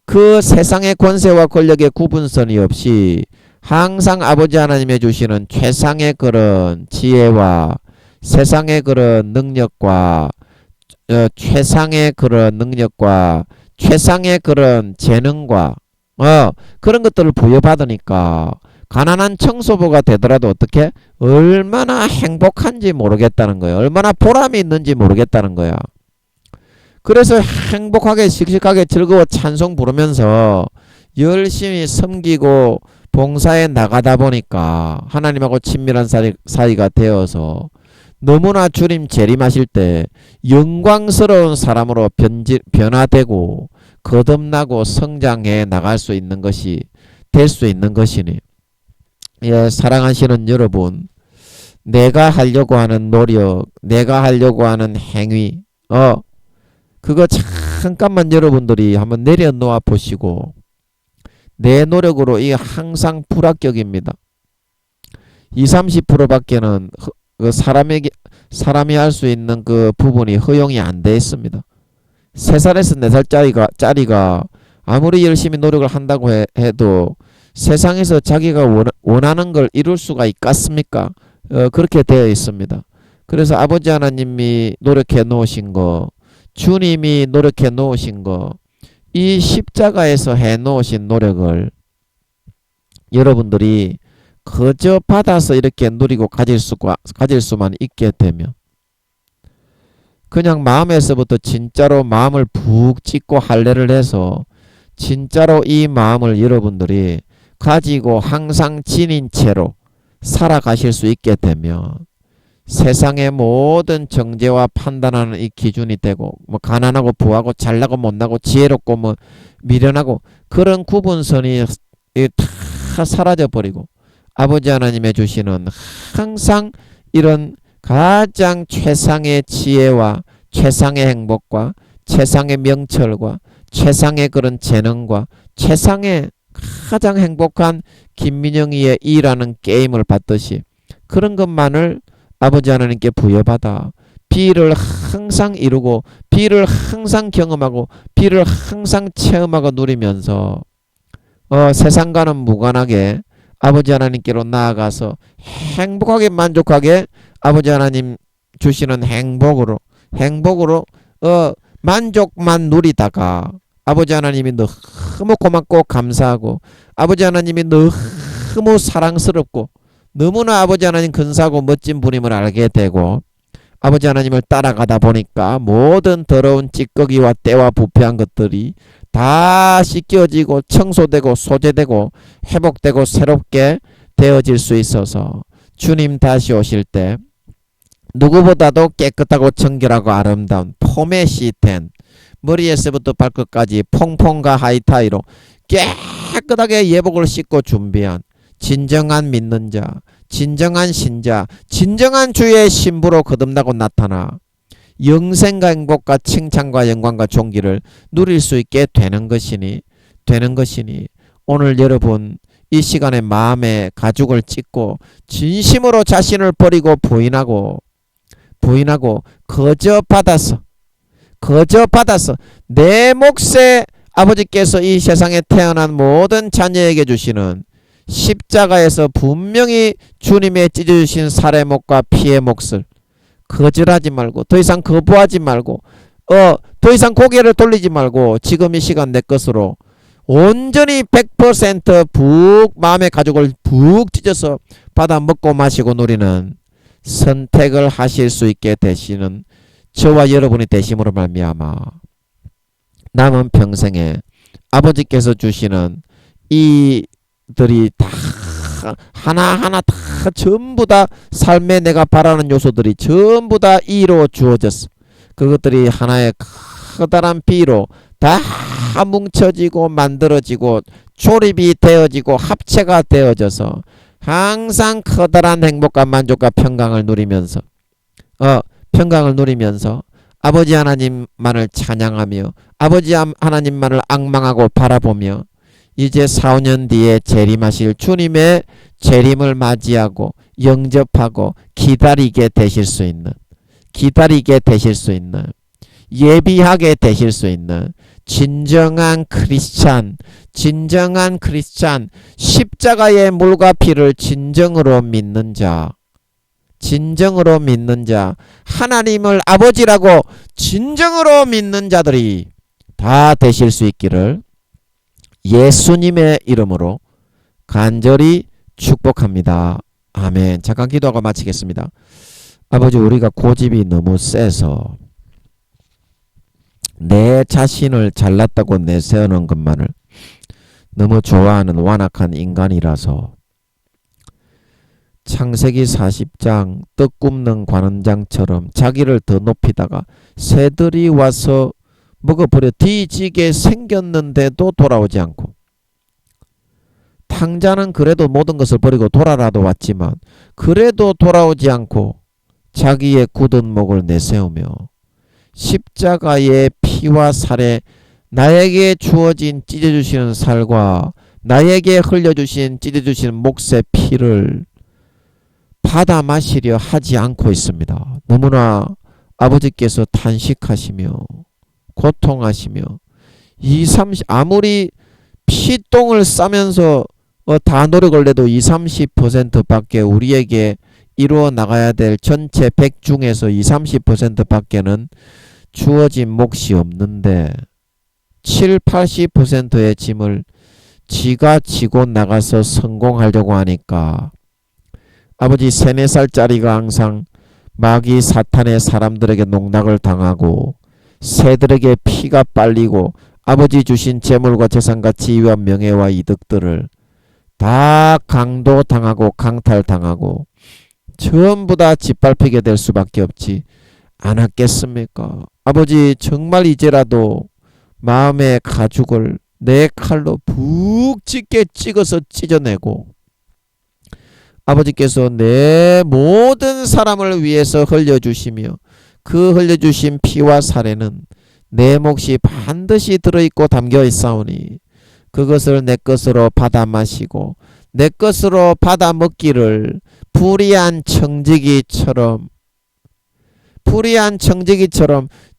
그 세상의 권세와 권력의 구분선이 없이 항상 아버지 하나님의 주시는 최상의 그런 지혜와 세상의 그런 능력과 최상의 그런 재능과 그런 것들을 부여받으니까 가난한 청소부가 되더라도 어떻게 얼마나 행복한지 모르겠다는 거예요. 얼마나 보람이 있는지 모르겠다는 거야. 그래서 행복하게 씩씩하게 즐거워 찬송 부르면서 열심히 섬기고 봉사에 나가다 보니까 하나님하고 친밀한 사이가 되어서 너무나 주님 재림하실 때 영광스러운 사람으로 변화되고 거듭나고 성장해 나갈 수 있는 것이 될 수 있는 것이니 예, 사랑하시는 여러분, 내가 하려고 하는 노력, 내가 하려고 하는 행위 그거 잠깐만 여러분들이 한번 내려놓아 보시고 내 노력으로 이게 항상 불합격입니다. 20-30%밖에는 그 사람이 할 수 있는 그 부분이 허용이 안 돼 있습니다. 3살에서 4살짜리가 아무리 열심히 노력을 한다고 해도 세상에서 자기가 원하는 걸 이룰 수가 있겠습니까? 그렇게 되어 있습니다. 그래서 아버지 하나님이 노력해 놓으신 거, 주님이 노력해 놓으신 거, 이 십자가에서 해 놓으신 노력을 여러분들이 그저 받아서 이렇게 누리고 가질 수만 있게 되면 그냥 마음에서부터 진짜로 마음을 푹 찢고 할례를 해서 진짜로 이 마음을 여러분들이 가지고 항상 지닌 채로 살아가실 수 있게 되면 세상의 모든 정죄와 판단하는 이 기준이 되고 뭐 가난하고 부하고 잘나고 못나고 지혜롭고 뭐 미련하고 그런 구분선이 다 사라져 버리고 아버지 하나님의 주시는 항상 이런 가장 최상의 지혜와 최상의 행복과 최상의 명철과 최상의 그런 재능과 최상의 가장 행복한 김민영이의 일하는 게임을 받듯이 그런 것만을 아버지 하나님께 부여받아 비를 항상 이루고 비를 항상 경험하고 비를 항상 체험하고 누리면서 세상과는 무관하게 아버지 하나님께로 나아가서 행복하게 만족하게 아버지 하나님 주시는 행복으로 만족만 누리다가 아버지 하나님이 너무 고맙고 감사하고 아버지 하나님이 너무 사랑스럽고 너무나 아버지 하나님 근사하고 멋진 분임을 알게 되고 아버지 하나님을 따라가다 보니까 모든 더러운 찌꺼기와 때와 부패한 것들이 다 씻겨지고 청소되고 소재되고 회복되고 새롭게 되어질 수 있어서 주님 다시 오실 때 누구보다도 깨끗하고 정결하고 아름다운 포맷이 된 머리에서부터 발끝까지 퐁퐁과 하이타이로 깨끗하게 예복을 씻고 준비한 진정한 믿는 자, 진정한 신자, 진정한 주의 신부로 거듭나고 나타나 영생과 행복과 칭찬과 영광과 존귀를 누릴 수 있게 되는 것이니 오늘 여러분 이 시간에 마음의 가죽을 찢고 진심으로 자신을 버리고 부인하고 거저 받아서 내 몫에 아버지께서 이 세상에 태어난 모든 자녀에게 주시는 십자가에서 분명히 주님의 찢어주신 살의 목과 피의 몫을 거절하지 말고 더 이상 거부하지 말고 더 이상 고개를 돌리지 말고 지금 이 시간 내 것으로 온전히 100% 마음의 가죽을 푹 찢어서 받아 먹고 마시고 누리는 선택을 하실 수 있게 되시는 저와 여러분이 되심으로 말미암아 남은 평생에 아버지께서 주시는 이들이 다 하나하나 다 전부 다 삶에 내가 바라는 요소들이 전부 다 이로 주어졌어. 그것들이 하나의 커다란 비로 다 뭉쳐지고 만들어지고 조립이 되어지고 합체가 되어져서 항상 커다란 행복과 만족과 평강을 누리면서 아버지 하나님만을 찬양하며 아버지 하나님만을 앙망하고 바라보며 이제 4, 5년 뒤에 재림하실 주님의 재림을 맞이하고 영접하고 기다리게 되실 수 있는 예비하게 되실 수 있는 진정한 크리스찬 십자가의 물과 피를 진정으로 믿는 자 하나님을 아버지라고 진정으로 믿는 자들이 다 되실 수 있기를 예수님의 이름으로 간절히 축복합니다. 아멘. 잠깐 기도하고 마치겠습니다. 아버지, 우리가 고집이 너무 세서 내 자신을 잘났다고 내세우는 것만을 너무 좋아하는 완악한 인간이라서 창세기 40장 떡 굽는 관원장처럼 자기를 더 높이다가 새들이 와서 먹어버려 뒤지게 생겼는데도 돌아오지 않고 탕자는 그래도 모든 것을 버리고 돌아라도 왔지만 그래도 돌아오지 않고 자기의 굳은 목을 내세우며 십자가의 피와 살에 나에게 주어진 찢어주시는 살과 나에게 흘려주신 찢어주시는 몫의 피를 받아 마시려 하지 않고 있습니다. 너무나 아버지께서 탄식하시며 고통하시며 아무리 피똥을 싸면서 다 노력을 내도 20-30% 밖에 우리에게 이루어 나가야 될 전체 100 중에서 20-30% 밖에는 주어진 몫이 없는데 7-80%의 짐을 지가 지고 나가서 성공하려고 하니까 아버지 3-4살짜리가 항상 마귀 사탄의 사람들에게 농락을 당하고 새들에게 피가 빨리고 아버지 주신 재물과 재산과 지위와 명예와 이득들을 다 강도당하고 강탈당하고 전부 다 짓밟히게 될 수밖에 없지 않았겠습니까? 아버지, 정말 이제라도 마음의 가죽을 내 칼로 푹 찢게 찍어서 찢어내고 아버지께서 내 모든 사람을 위해서 흘려주시며 그 흘려주신 피와 살에는 내 몫이 반드시 들어있고 담겨 있사오니 그것을 내 것으로 받아 마시고 내 것으로 받아 먹기를 불의한 청지기처럼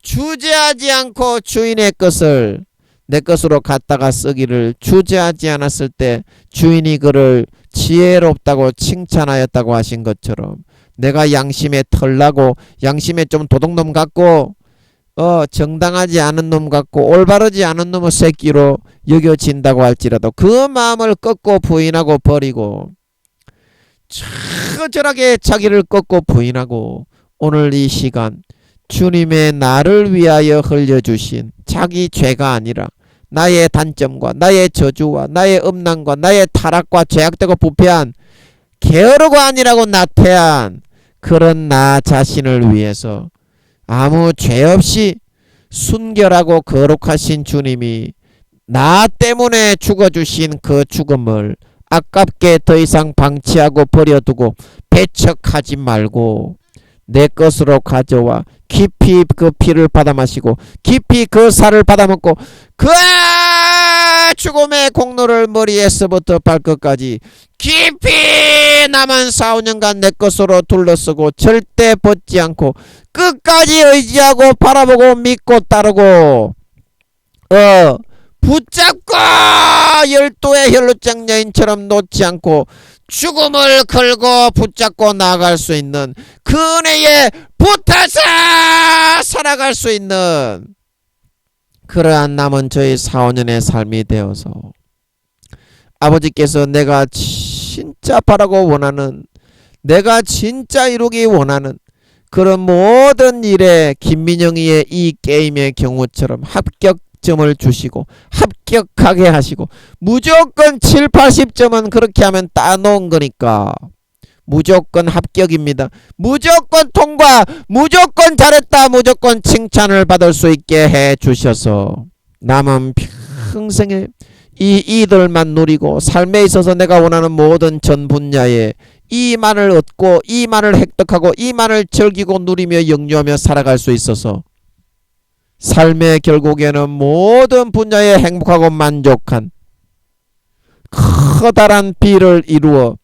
주저하지 않고 주인의 것을 내 것으로 갖다가 쓰기를 주저하지 않았을 때 주인이 그를 지혜롭다고 칭찬하였다고 하신 것처럼 내가 양심에 털나고 양심에 좀 도둑놈 같고 정당하지 않은 놈 같고 올바르지 않은 놈의 새끼로 여겨진다고 할지라도 그 마음을 꺾고 부인하고 버리고 처절하게 자기를 꺾고 부인하고 오늘 이 시간 주님의 나를 위하여 흘려주신 자기 죄가 아니라 나의 단점과 나의 저주와 나의 음란과 나의 타락과 죄악되고 부패한 게으르고 아니라고 나태한 그런 나 자신을 위해서 아무 죄 없이 순결하고 거룩하신 주님이 나 때문에 죽어주신 그 죽음을 아깝게 더 이상 방치하고 버려두고 배척하지 말고 내 것으로 가져와 깊이 그 피를 받아 마시고 깊이 그 살을 받아 먹고 그 죽음의 공로를 머리에서부터 발끝까지 깊이 남은 4, 5년간 내 것으로 둘러쓰고 절대 벗지 않고 끝까지 의지하고 바라보고 믿고 따르고 붙잡고 열도의 혈루증 여인처럼 놓지 않고 죽음을 걸고 붙잡고 나아갈 수 있는 그 은혜에 붙어서 살아갈 수 있는 그러한 남은 저희 4, 5년의 삶이 되어서 아버지께서 내가 진짜 바라고 원하는, 내가 진짜 이루기 원하는 그런 모든 일에 김민영이의 이 게임의 경우처럼 합격점을 주시고 합격하게 하시고 무조건 7, 80점은 그렇게 하면 따놓은 거니까 무조건 합격입니다. 무조건 통과, 무조건 잘했다, 무조건 칭찬을 받을 수 있게 해 주셔서 남은 평생에 이 이들만 누리고 삶에 있어서 내가 원하는 모든 전 분야에 이만을 얻고 이만을 획득하고 이만을 즐기고 누리며 영유하며 살아갈 수 있어서 삶의 결국에는 모든 분야에 행복하고 만족한 커다란 비를 이루어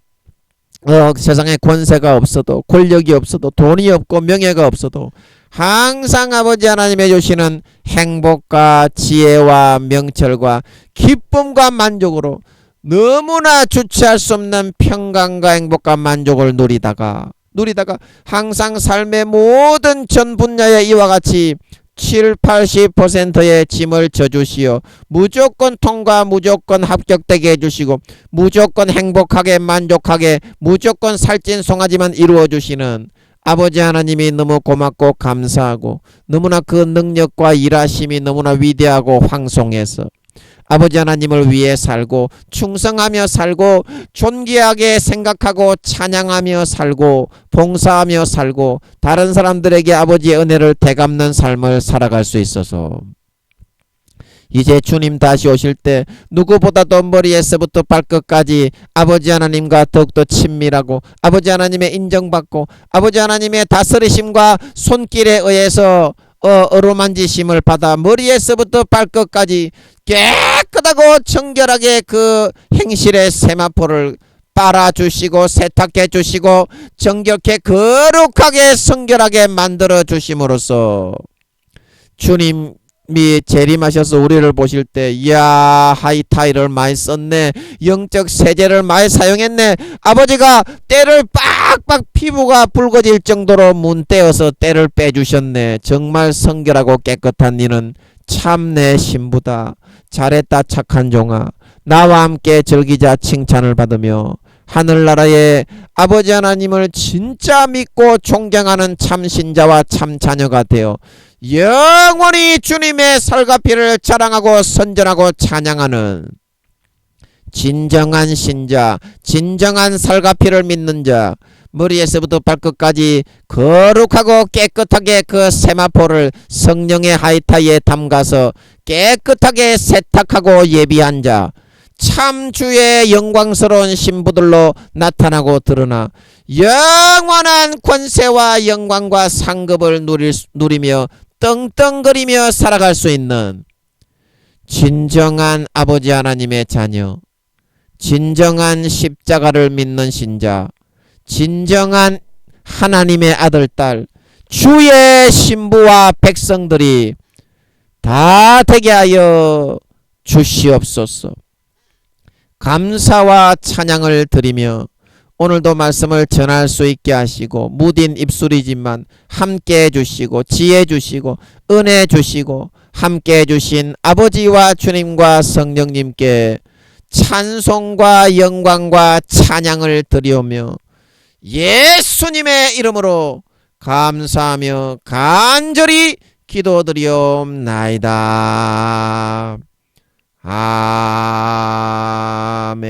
세상에 권세가 없어도 권력이 없어도 돈이 없고 명예가 없어도 항상 아버지 하나님의 주시는 행복과 지혜와 명철과 기쁨과 만족으로 너무나 주체할 수 없는 평강과 행복과 만족을 누리다가 항상 삶의 모든 전 분야에 이와 같이 7, 80%의 짐을 져주시어 무조건 통과, 무조건 합격되게 해주시고 무조건 행복하게 만족하게 무조건 살찐송아지만 이루어주시는 아버지 하나님이 너무 고맙고 감사하고 너무나 그 능력과 일하심이 너무나 위대하고 황송해서 아버지 하나님을 위해 살고 충성하며 살고 존귀하게 생각하고 찬양하며 살고 봉사하며 살고 다른 사람들에게 아버지의 은혜를 되갚는 삶을 살아갈 수 있어서 이제 주님 다시 오실 때 누구보다도 머리에서부터 발끝까지 아버지 하나님과 더욱더 친밀하고 아버지 하나님의 인정받고 아버지 하나님의 다스리심과 손길에 의해서 어루만지심을 받아 머리에서부터 발끝까지 깨끗하고 정결하게 그 행실의 세마포를 빨아주시고 세탁해 주시고 정결케 거룩하게 성결하게 만들어 주심으로써 주님이 재림하셔서 우리를 보실 때 이야 하이타이를 많이 썼네, 영적 세제를 많이 사용했네, 아버지가 때를 빡빡 피부가 붉어질 정도로 문 떼어서 때를 빼주셨네, 정말 성결하고 깨끗한 이는 참 내 신부다, 잘했다 착한 종아, 나와 함께 즐기자 칭찬을 받으며 하늘나라의 아버지 하나님을 진짜 믿고 존경하는 참 신자와 참 자녀가 되어 영원히 주님의 살과 피를 자랑하고 선전하고 찬양하는 진정한 신자, 진정한 살과 피를 믿는 자, 머리에서부터 발끝까지 거룩하고 깨끗하게 그 세마포를 성령의 하이타이에 담가서 깨끗하게 세탁하고 예비한 자, 참 주의 영광스러운 신부들로 나타나고 드러나 영원한 권세와 영광과 상급을 누리며 떵떵거리며 살아갈 수 있는 진정한 아버지 하나님의 자녀, 진정한 십자가를 믿는 신자, 진정한 하나님의 아들, 딸, 주의 신부와 백성들이 다 되게 하여 주시옵소서. 감사와 찬양을 드리며 오늘도 말씀을 전할 수 있게 하시고 무딘 입술이지만 함께 해주시고 지혜 주시고 은혜 주시고 함께 해주신 아버지와 주님과 성령님께 찬송과 영광과 찬양을 드리오며 예수님의 이름으로 감사하며 간절히 기도드리옵나이다. 아멘.